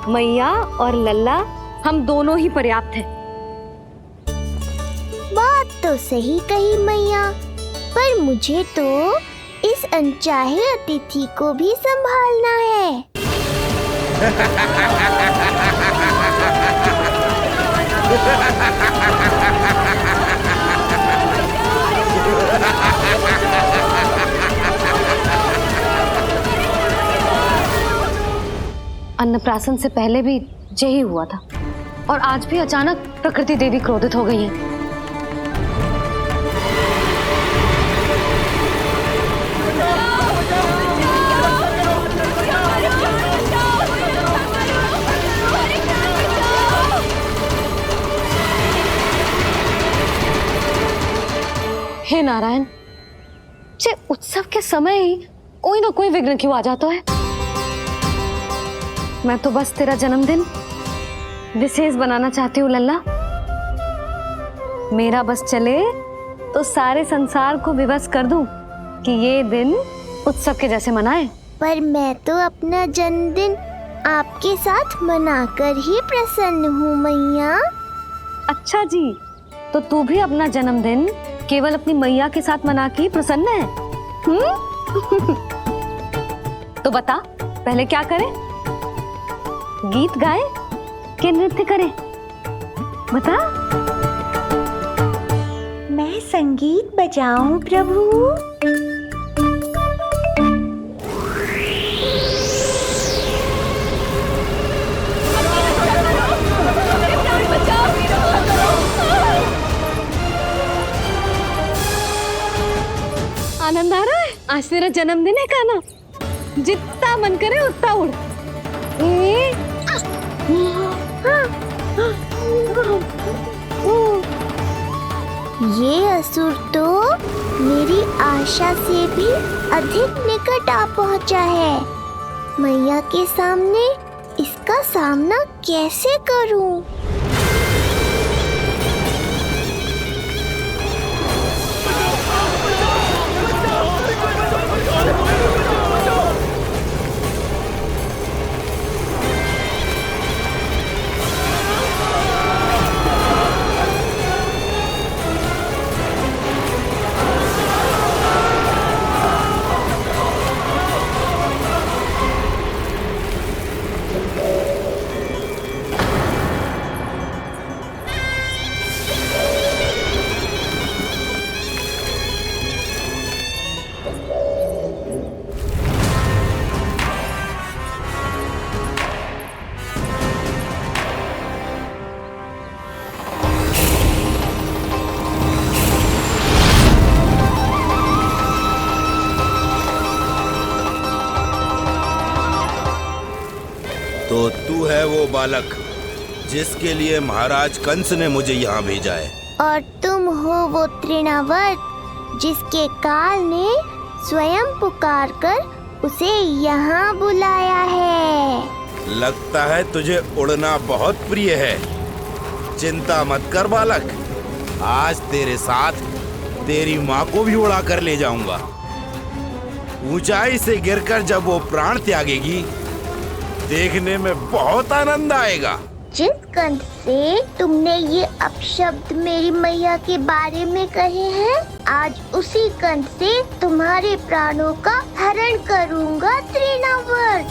Speaker 1: मैया और लल्ला हम दोनों ही पर्याप्त हैं।
Speaker 3: बात तो सही कही मैया, पर मुझे तो इस अनचाहे अतिथि को भी संभालना है।
Speaker 1: अन्नप्राशन से पहले भी यही हुआ था, और आज भी अचानक प्रकृति देवी क्रोधित हो गई है। हे नारायण, जे उत्सव के समय ही कोई ना कोई विघ्न क्यों आ जाता है? मैं तो बस तेरा जन्मदिन विशेष बनाना चाहती हूँ लल्ला। मेरा बस चले तो सारे संसार को विवश कर दूं कि ये दिन उत्सव के जैसे मनाए।
Speaker 3: पर मैं तो अपना जन्मदिन आपके साथ मनाकर ही प्रसन्न हूँ मैया।
Speaker 1: अच्छा जी, तो तू भी अपना जन्मदिन केवल अपनी मैया के साथ मना के ही प्रसन्न है? तो बता, पहले क्या करें? गीत गाए कि नृत्य करें? बता।
Speaker 3: मैं संगीत बजाऊं प्रभु?
Speaker 1: आनंद आ रहा है? आज तेरा जन्मदिन है कान्हा, जितना मन करे उतना उड़।
Speaker 3: ये असुर तो मेरी आशा से भी अधिक निकट आ पहुंचा है। मैया के सामने इसका सामना कैसे करूं?
Speaker 6: तो तू है वो बालक जिसके लिए महाराज कंस ने मुझे यहाँ भेजा है।
Speaker 3: और तुम हो वो तृणावर्त जिसके काल ने स्वयं पुकारकर उसे यहाँ बुलाया है।
Speaker 6: लगता है तुझे उड़ना बहुत प्रिय है। चिंता मत कर बालक, आज तेरे साथ तेरी माँ को भी उड़ा कर ले जाऊंगा। ऊंचाई से गिरकर जब वो प्राण त्यागेगी, देखने में बहुत आनंद आएगा।
Speaker 3: जिस कंठ से तुमने ये अपशब्द मेरी मैया के बारे में कहे हैं, आज उसी कंठ से तुम्हारे प्राणों का हरण करूंगा तृणावर्त।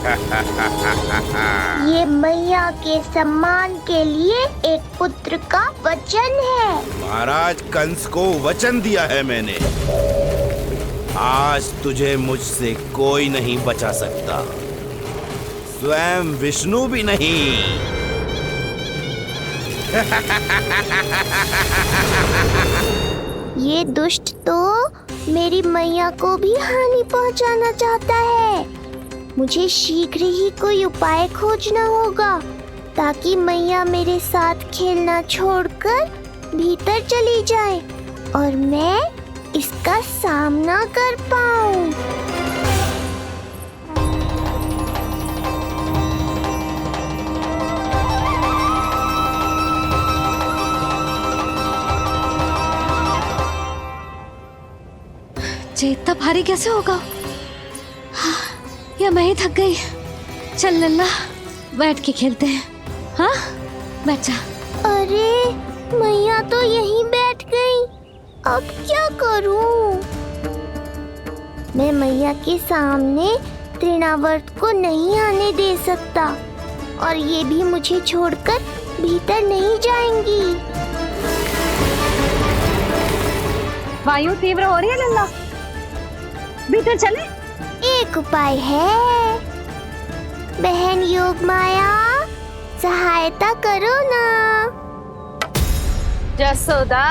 Speaker 3: ये मैया के सम्मान के लिए एक पुत्र का वचन है।
Speaker 6: महाराज कंस को वचन दिया है मैंने। आज तुझे मुझसे कोई नहीं बचा सकता, स्वयं विष्णु भी नहीं।
Speaker 3: ये दुष्ट तो मेरी मैया को भी हानि पहुंचाना चाहता है। मुझे शीघ्र ही कोई उपाय खोजना होगा ताकि मैया मेरे साथ खेलना छोड़कर भीतर चली जाए और मैं इसका सामना कर पाऊं।
Speaker 1: ये इतना भारी कैसे होगा? हाँ, या मैं ही थक गई। चल लल्ला, बैठ के खेलते हैं। हाँ, बैठ जा।
Speaker 3: अरे मैया तो यहीं बैठ गई, अब क्या करूं? मैं मैया के सामने तृणावर्त को नहीं आने दे सकता और ये भी मुझे छोड़कर भीतर नहीं जाएंगी।
Speaker 1: वायु तीव्र हो रही है लल्ला, भीतर चले।
Speaker 3: एक उपाय है, बहन योग माया, सहायता करो ना।
Speaker 2: जसोदा,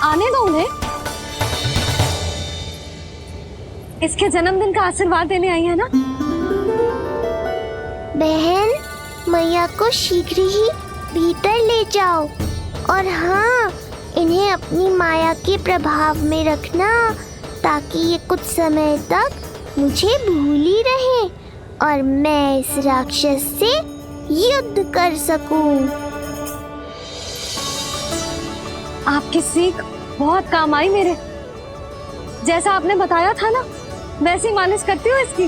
Speaker 1: आने दो उन्हें। इसके जन्मदिन का आशीर्वाद देने आई है ना।
Speaker 3: बहन, मैया को शीघ्र ही भीतर ले जाओ और हाँ, इन्हें अपनी माया के प्रभाव में रखना ताकि ये कुछ समय तक मुझे भूली रहे और मैं इस राक्षस से युद्ध कर सकूं।
Speaker 1: आपकी सीख बहुत काम आई मेरे। जैसा आपने बताया था ना, वैसी मालिश करती हूँ इसकी।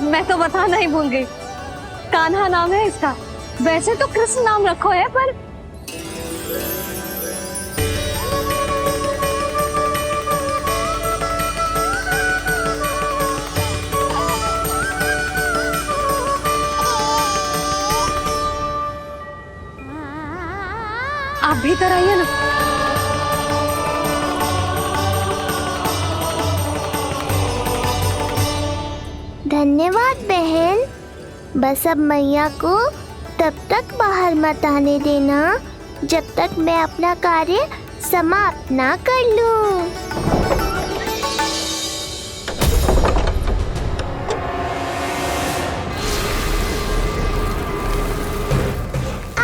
Speaker 1: मैं तो बताना ही भूल गई, कान्हा नाम है इसका। वैसे तो कृष्ण नाम रखो है, पर आप भीतर आइए ना।
Speaker 3: धन्यवाद बहन। बस अब मैया को तब तक बाहर मत आने देना जब तक मैं अपना कार्य समाप्त ना कर लूं।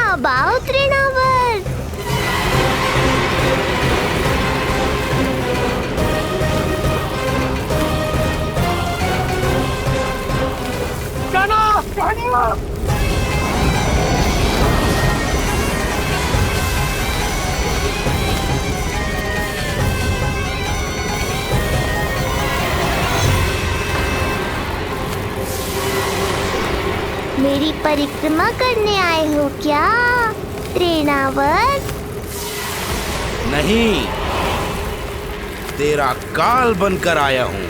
Speaker 3: अब आओ तृणावर्त। मेरी परिक्रमा करने आए हो क्या तृणावर्त?
Speaker 6: नहीं, तेरा काल बनकर आया हूँ।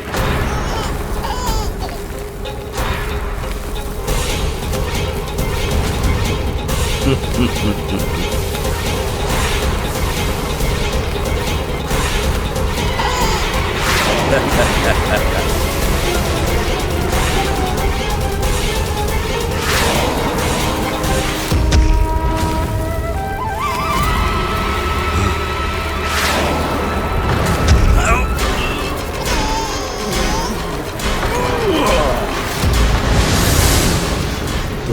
Speaker 6: तो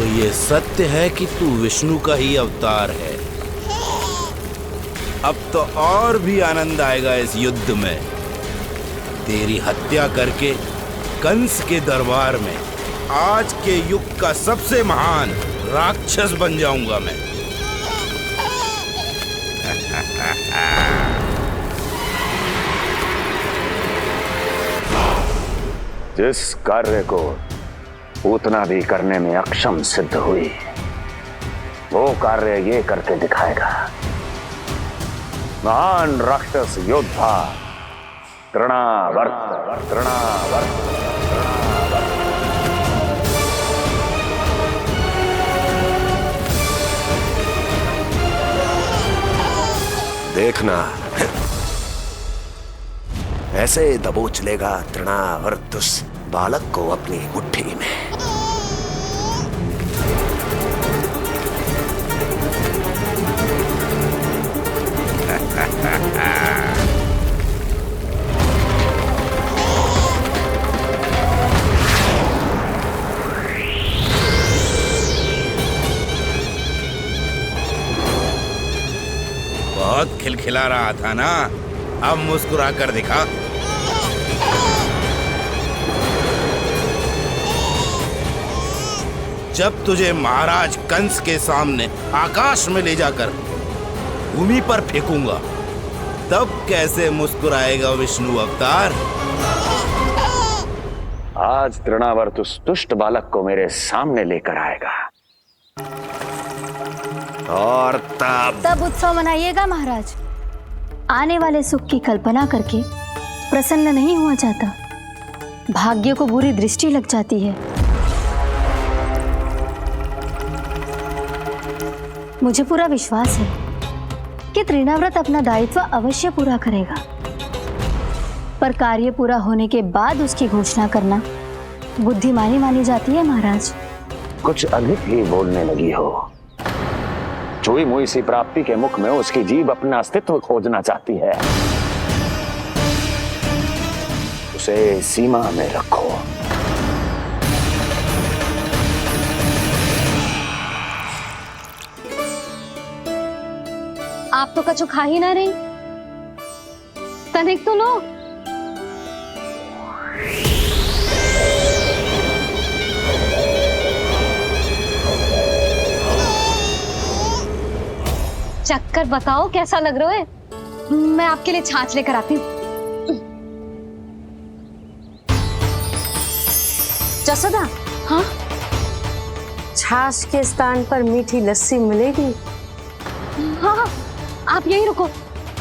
Speaker 6: ये सत्य है कि तू विष्णु का ही अवतार है। अब तो और भी आनंद आएगा इस युद्ध में। तेरी हत्या करके कंस के दरबार में आज के युग का सबसे महान राक्षस बन जाऊंगा मैं।
Speaker 5: जिस कार्य को उतना भी करने में अक्षम सिद्ध हुई, वो कार्य ये करके दिखाएगा। महान राक्षस योद्धा तृणावर्त। देखना, ऐसे दबोच लेगा तृणावर्त उस बालक को अपनी मुट्ठी में।
Speaker 6: बहुत खिलखिला रहा था ना, अब मुस्कुरा कर दिखा। जब तुझे महाराज कंस के सामने आकाश में ले जाकर भूमि पर फेंकूंगा, तब कैसे मुस्कुराएगा विष्णु अवतार?
Speaker 5: आज तृणावर्त उस दुष्ट बालक को मेरे सामने लेकर आएगा और
Speaker 2: तब उत्सव मनाइएगा महाराज। आने वाले सुख की कल्पना करके प्रसन्न नहीं हुआ जाता, भाग्य को बुरी दृष्टि लग जाती है। मुझे पूरा विश्वास है कि तृणाव्रत अपना दायित्व अवश्य पूरा करेगा, पर कार्य पूरा होने के बाद उसकी घोषणा करना बुद्धिमानी मानी जाती है महाराज।
Speaker 5: कुछ अधिक ही बोलने लगी हो। चुई मुई सी प्राप्ति के मुख में उसकी जीभ अपना अस्तित्व खोजना चाहती है। उसे सीमा में रखो।
Speaker 1: आप तो कछु खा ही ना रही, तनिक तो लो। चक्कर बताओ कैसा लग रहा है? मैं आपके लिए छाछ लेकर आती हूँ।
Speaker 10: जसोदा,
Speaker 1: हाँ,
Speaker 10: छाछ के स्थान पर मीठी लस्सी मिलेगी।
Speaker 1: हाँ, आप यहीं रुको,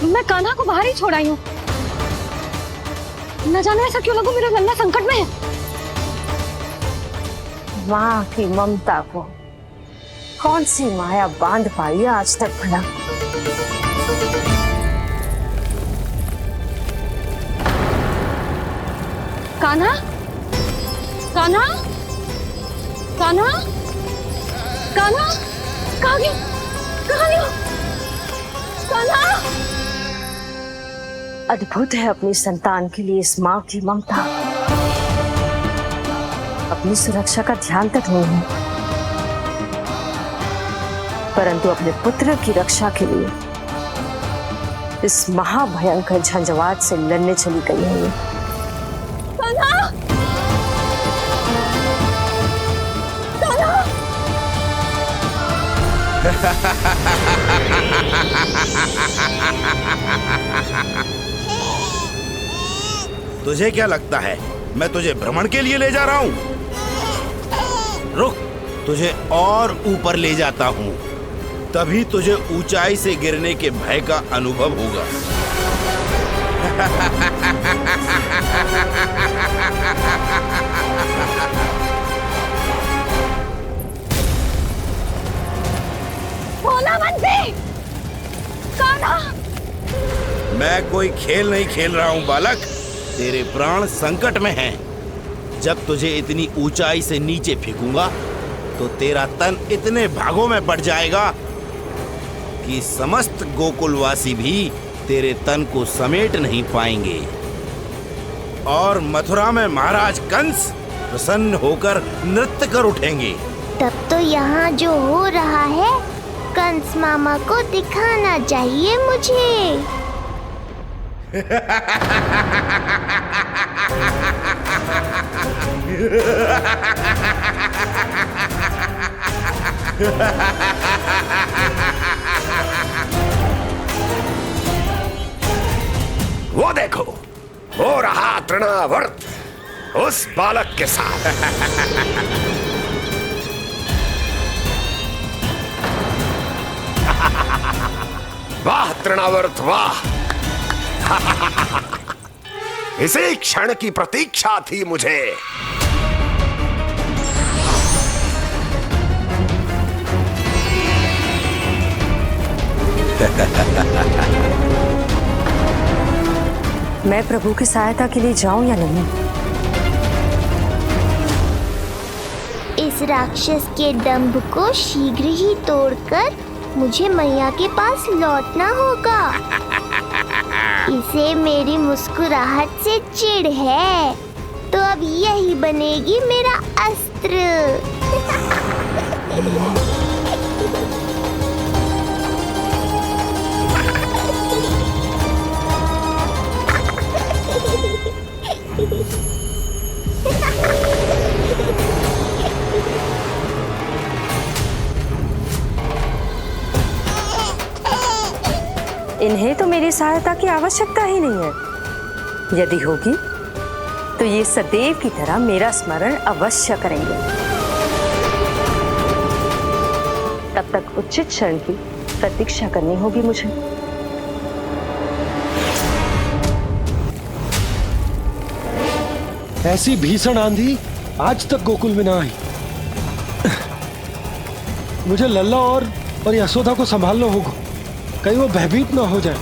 Speaker 1: मैं कान्हा को बाहर ही छोड़ आई हूँ। न जाने ऐसा क्यों लगो मेरा लल्ला संकट में है।
Speaker 10: माँ की ममता को कौन सी माया बांध पाई है आज तक भला?
Speaker 1: कान्हा, कान्हा, कान्हा, कान्हा, कहाँ गया? कहाँ गया? कान्हा!
Speaker 10: अद्भुत है अपनी संतान के लिए इस माँ की ममता। अपनी सुरक्षा का ध्यान तक नहीं है, परंतु अपने पुत्र की रक्षा के लिए इस महाभयंकर झंझावात से लड़ने चली गई है।
Speaker 1: कान्हा! कान्हा!
Speaker 6: तुझे क्या लगता है मैं तुझे भ्रमण के लिए ले जा रहा हूँ? रुक, तुझे और ऊपर ले जाता हूँ, तभी तुझे ऊंचाई से गिरने के भय का अनुभव होगा।
Speaker 1: कान्हा बंसी, कान्हा।
Speaker 6: मैं कोई खेल नहीं खेल रहा हूँ बालक। तेरे प्राण संकट में हैं। जब तुझे इतनी ऊंचाई से नीचे फेंकूंगा तो तेरा तन इतने भागों में बढ़ जाएगा कि समस्त गोकुलवासी भी तेरे तन को समेट नहीं पाएंगे। और मथुरा में महाराज कंस प्रसन्न होकर नृत्य कर उठेंगे।
Speaker 3: तब तो यहाँ जो हो रहा है कंस मामा को दिखाना चाहिए मुझे।
Speaker 5: वो देखो, हो रहा तृणावर्त उस बालक के साथ। वाह तृणावर्त वाह। इसी क्षण की प्रतीक्षा थी मुझे।
Speaker 10: मैं प्रभु की सहायता के लिए जाऊं या नहीं?
Speaker 3: इस राक्षस के दंभ को शीघ्र ही तोड़कर मुझे मैया के पास लौटना होगा। इसे मेरी मुस्कुराहट से चिढ़ है, तो अब यही बनेगी मेरा अस्त्र।
Speaker 10: इन्हें तो मेरी सहायता की आवश्यकता ही नहीं है। यदि होगी तो ये सदैव की तरह मेरा स्मरण अवश्य करेंगे। तब तक उचित क्षण की प्रतीक्षा करनी होगी मुझे।
Speaker 11: ऐसी भीषण आंधी आज तक गोकुल में ना आई। मुझे लल्ला और यशोदा को संभालना होगा, कहीं वो भयभीत ना हो जाए।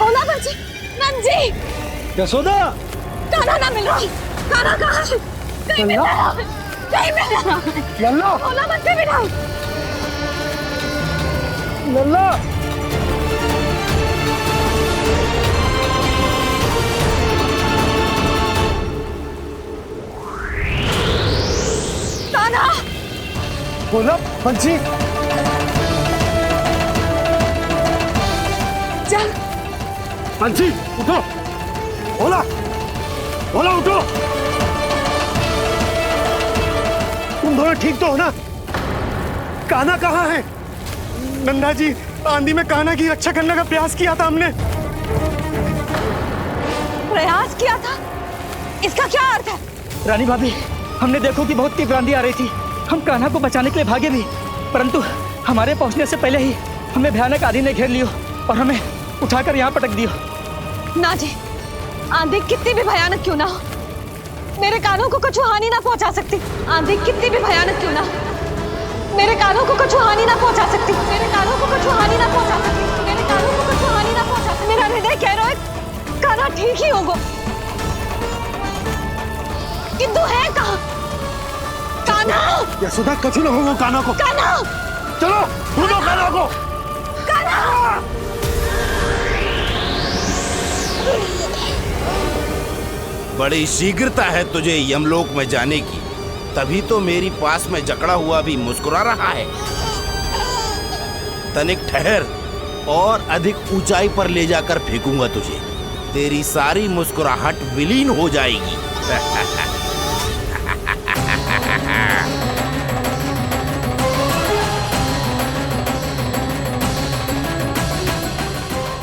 Speaker 1: ओला बंसी, नंजी,
Speaker 11: यशोदा,
Speaker 1: कान्हा ना मिल रहा। कान्हा कहाँ है? कहीं मिल रहा है, कहीं मिल रहा है।
Speaker 11: लल्ला,
Speaker 1: ओला बंसी मिला।
Speaker 11: लल्ला,
Speaker 1: कान्हा,
Speaker 11: ओला बंसी,
Speaker 1: चल
Speaker 11: बंसी उठो। ओला, ओला उठो। तुम दोनों ठीक तो हो ना? कान्हा कहाँ है? नंदा जी, आंधी में कान्हा की रक्षा करने का प्रयास किया था हमने।
Speaker 1: प्रयास किया था? इसका क्या अर्थ है?
Speaker 15: रानी भाभी, हमने देखो कि बहुत तीव्र आंधी आ रही थी। हम कान्हा को बचाने के लिए भागे भी, परंतु हमारे पहुंचने से पहले ही हमें भयानक आंधी ने घेर लियो और हमें उठाकर यहाँ पटक दियो।
Speaker 1: ना जी, आंधी कितनी भी भयानक क्यों ना हो, मेरे कानों को कुछ हानि ना पहुंचा सकती। आंधी कितनी भी भयानक क्यों ना हो, मेरे कानों को कुछ हानि ना पहुंचा सकती। मेरे कानों को कुछ हानि ना पहुंचा सकती। मेरे कानों को कुछ हानि ना पहुंचा सकती। मेरा हृदय कह रहा है कान्हा ठीक ही होगा, किंतु है कहाँ कान्हा?
Speaker 11: यशोदा, कछु ना हो वो कान्हा को।
Speaker 1: कान्हा,
Speaker 11: चलो ढूंढो कान्हा को।
Speaker 1: कान्हा,
Speaker 6: बड़ी शीघ्रता है तुझे यमलोक में जाने की, तभी तो मेरी पास में जकड़ा हुआ भी मुस्कुरा रहा है। तनिक ठहर, और अधिक ऊंचाई पर ले जाकर फेंकूंगा तुझे। तेरी सारी मुस्कुराहट विलीन हो जाएगी।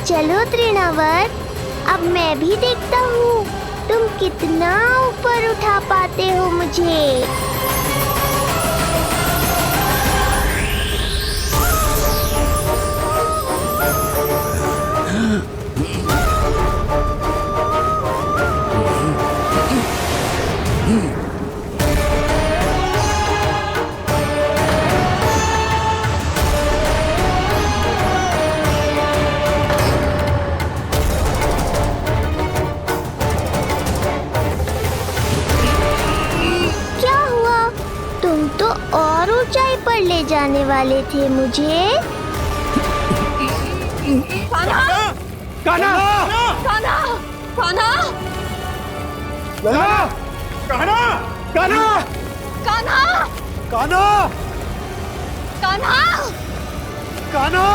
Speaker 3: चलो तृणावर्त, अब मैं भी देखता हूँ तुम कितना ऊपर उठा पाते हो मुझे। पर ले जाने वाले थे मुझे?
Speaker 1: कान्हा!
Speaker 15: कान्हा!
Speaker 1: कान्हा! कान्हा!
Speaker 15: लला! कान्हा! कान्हा!
Speaker 1: कान्हा!
Speaker 15: कान्हा!
Speaker 1: कान्हा!
Speaker 15: कान्हा!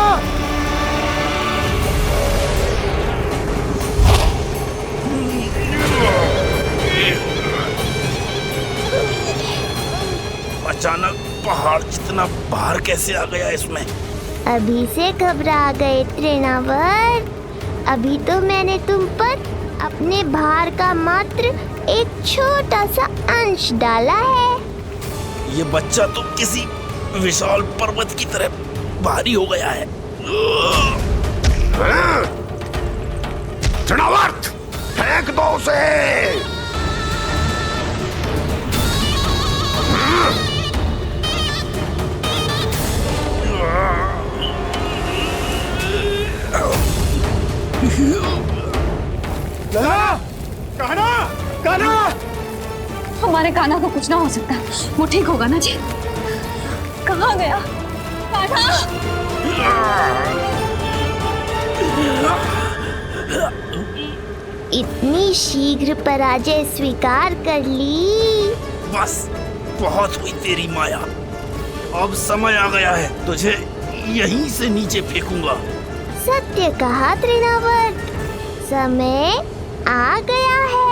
Speaker 6: अचानक पहाड़ जितना भार कैसे आ गया इसमें?
Speaker 3: अभी से घबरा गए तृणावर। अभी तो मैंने तुम पर अपने भार का मात्र एक छोटा सा अंश डाला है।
Speaker 6: ये बच्चा तो किसी विशाल पर्वत की तरह भारी हो गया है।
Speaker 5: तृणावर्त, फेंक दो उसे।
Speaker 15: लला! कान्हा! कान्हा!
Speaker 1: हमारे कान्हा को कुछ ना हो सकता, वो ठीक होगा ना जी? कहाँ गया कान्हा?
Speaker 3: इतनी शीघ्र पराजय स्वीकार कर ली।
Speaker 6: बस बहुत हुई तेरी माया। अब समय आ गया है, तुझे यहीं से नीचे फेंकूंगा।
Speaker 3: सत्य कहा तृणावर, समय आ गया है।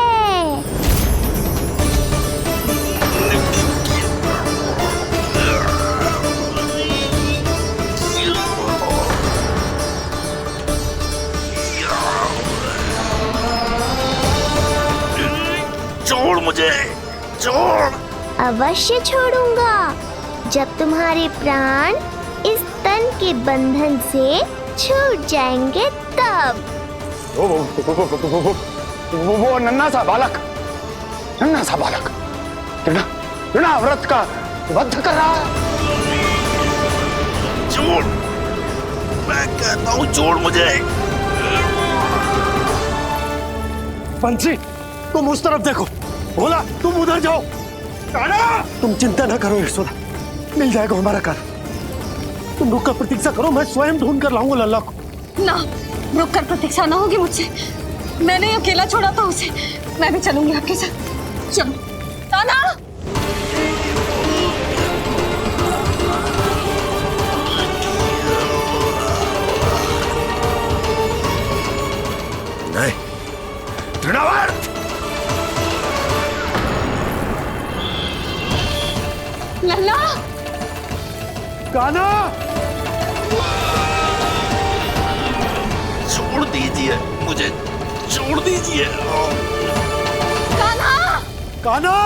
Speaker 6: छोड़ मुझे, छोड़।
Speaker 3: अवश्य छोड़ूंगा, जब तुम्हारे प्राण इस तन के बंधन से छूट जाएंगे तब।
Speaker 5: वो नन्हा सा बालक, तृणाव्रत का वध कर रहा है।
Speaker 6: छोड़, मैं कहता हूँ छोड़ मुझे।
Speaker 11: पंछी, तुम उस तरफ देखो। भोला, तुम उधर जाओ। तुम चिंता न करो यशोदा, मिल जाएगा हमारा कान्हा। तुम रुक कर प्रतीक्षा करो, मैं स्वयं ढूंढ कर लाऊंगा लल्ला को।
Speaker 1: ना, रुक कर प्रतीक्षा ना होगी मुझसे। मैंने अकेला छोड़ा था उसे, मैं भी चलूंगी आपके साथ। चलो कान्हा।
Speaker 5: नहीं, तृणावर्त!
Speaker 1: लल्ला!
Speaker 15: कान्हा!
Speaker 6: छोड़ दीजिए मुझे, छोड़ दीजिए।
Speaker 1: कान्हा!
Speaker 15: कान्हा!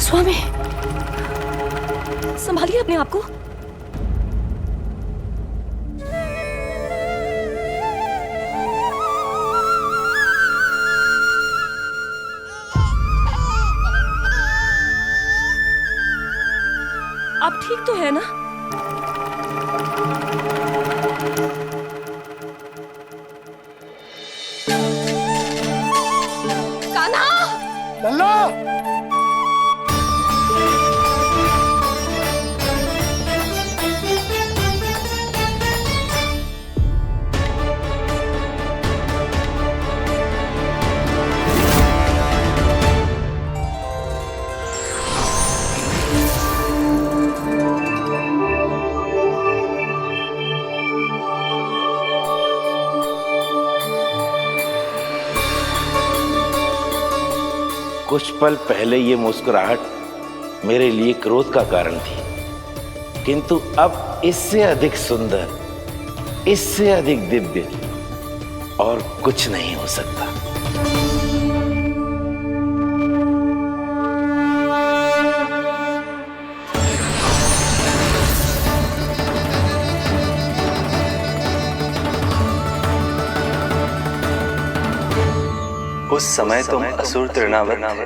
Speaker 10: स्वामी, संभालिए अपने आप को। आप ठीक तो है ना?
Speaker 1: कान्हा!
Speaker 15: लल्ला!
Speaker 6: कुछ पल पहले ये मुस्कुराहट मेरे लिए क्रोध का कारण थी, किंतु अब इससे अधिक सुंदर, इससे अधिक दिव्य और कुछ नहीं हो सकता।
Speaker 16: उस समय तुम असुर तृणावत थे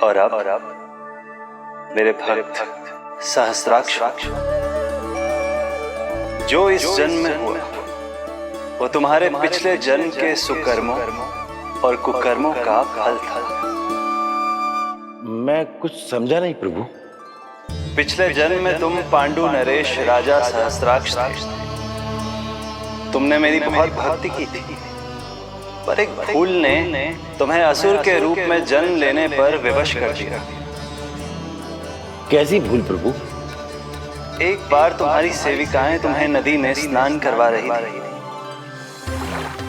Speaker 16: और अब मेरे भक्त सहस्त्राक्ष। जो इस जन्म में हुआ वो तुम्हारे पिछले जन्म के सुकर्मों और कुकर्मों का फल था।
Speaker 6: मैं कुछ समझा नहीं प्रभु।
Speaker 16: पिछले जन्म में तुम पांडु नरेश राजा सहस्त्राक्ष थे। तुमने मेरी बहुत भक्ति की थी, पर एक भूल ने तुम्हें असुर के रूप में जन्म लेने पर विवश कर दिया।
Speaker 6: कैसी भूल प्रभु?
Speaker 16: एक बार तुम्हारी सेविकाएं तुम्हें नदी में स्नान करवा रही थी।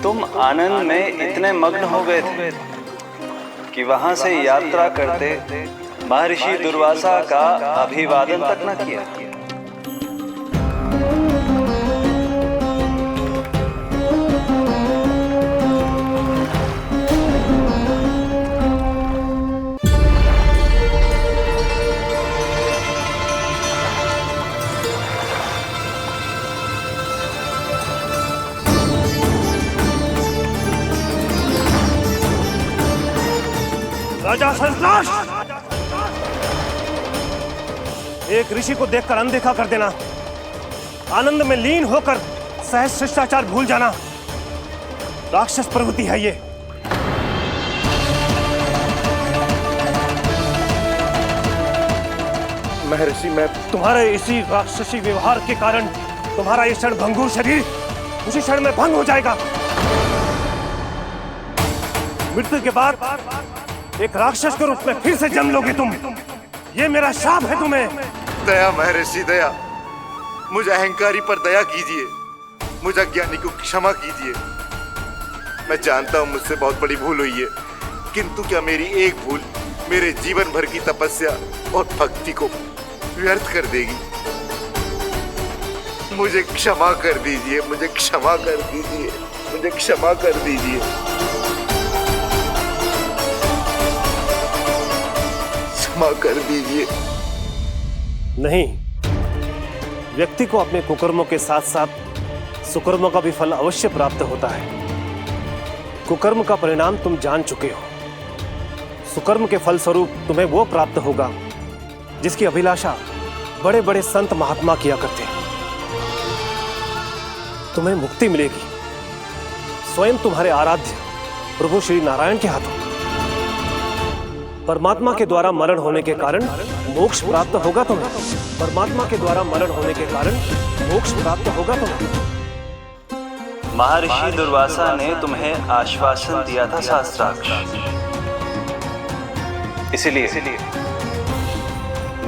Speaker 16: तुम आनंद में इतने मग्न हो गए थे कि वहां से यात्रा करते महर्षि दुर्वासा का अभिवादन तक न किया।
Speaker 11: राजा सहस्त्राक्ष, एक ऋषि को देखकर अनदेखा कर देना, आनंद में लीन होकर सहज शिष्टाचार भूल जाना, राक्षस प्रवृत्ति है ये। महर्षि, मैं तुम्हारे इसी राक्षसी व्यवहार के कारण तुम्हारा ये क्षण भंगुर शरीर उसी क्षण में भंग हो जाएगा। मृत्यु के बाद एक राक्षस के रूप में फिर से जन्म लोगे तुम। ये मेरा शाप है तुम्हें।
Speaker 17: दया महर्षि दया, मुझे अहंकारी पर दया कीजिए, मुझे अज्ञानी को क्षमा कीजिए। मैं जानता हूँ मुझसे बहुत बड़ी भूल हुई है, किंतु क्या मेरी एक भूल मेरे जीवन भर की तपस्या और भक्ति को व्यर्थ कर देगी? मुझे क्षमा कर दीजिए, मुझे क्षमा कर दीजिए, मुझे क्षमा कर दीजिए। क्षमा कर दीजिए।
Speaker 11: नहीं, व्यक्ति को अपने कुकर्मों के साथ साथ सुकर्मों का भी फल अवश्य प्राप्त होता है। कुकर्म का परिणाम तुम जान चुके हो। सुकर्म के फल स्वरूप तुम्हें वो प्राप्त होगा जिसकी अभिलाषा बड़े बड़े संत महात्मा किया करते हैं। तुम्हें मुक्ति मिलेगी स्वयं तुम्हारे आराध्य प्रभु श्री नारायण के हाथों। परमात्मा के द्वारा मरण होने के कारण मोक्ष प्राप्त होगा तुम्हें। परमात्मा के द्वारा मरण होने के कारण मोक्ष प्राप्त होगा तुम्हें।
Speaker 16: महर्षि दुर्वासा ने तुम्हें आश्वासन दिया था सहस्त्राक्ष, इसलिए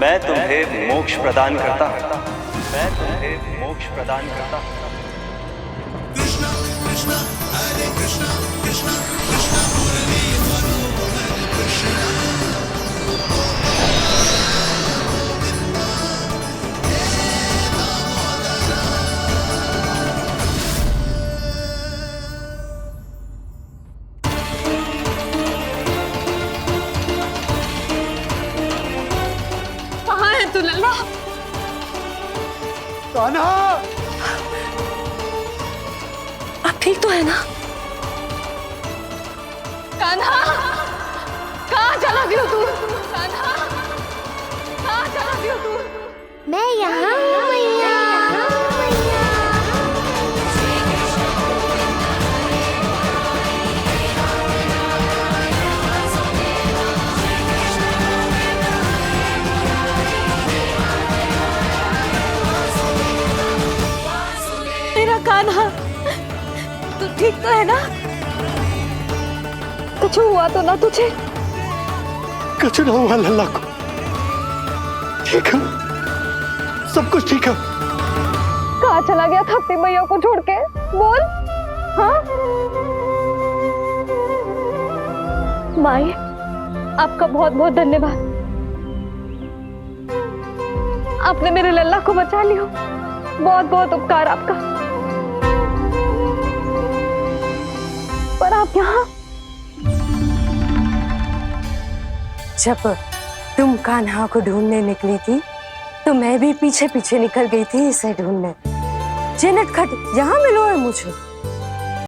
Speaker 16: मैं तुम्हें मोक्ष प्रदान करता हूं। मैं तुम्हें मोक्ष प्रदान करता हूं।
Speaker 14: कृष्णा कृष्णा हरे कृष्णा कृष्णा कृष्णा मुरली मनोहर कृष्णा।
Speaker 18: कहाँ है तू लल्ला?
Speaker 11: कान्हा,
Speaker 18: आप ठीक तो है ना? कान्हा, कहाँ चला गया तू? कान्हा, कहाँ चला गया तू?
Speaker 3: मैं यहाँ हूँ मैया।
Speaker 18: मेरा कान्हा, तू ठीक तो है ना? कुछ हुआ तो ना तुझे?
Speaker 11: कुछ ना हुआ लल्ला को। ठीक है, सब कुछ ठीक है।
Speaker 18: कहाँ चला गया था अपनी मैया को छोड़ के? बोल। हाँ माई,
Speaker 1: आपका बहुत बहुत धन्यवाद। आपने मेरे लल्ला को बचा लिया, बहुत बहुत उपकार आपका। पर आप यहाँ?
Speaker 10: जब तुम कान्हा को ढूंढने निकली थी तो मैं भी पीछे पीछे निकल गई थी इसे ढूंढने। जे नटखट यहाँ मिलो है मुझे।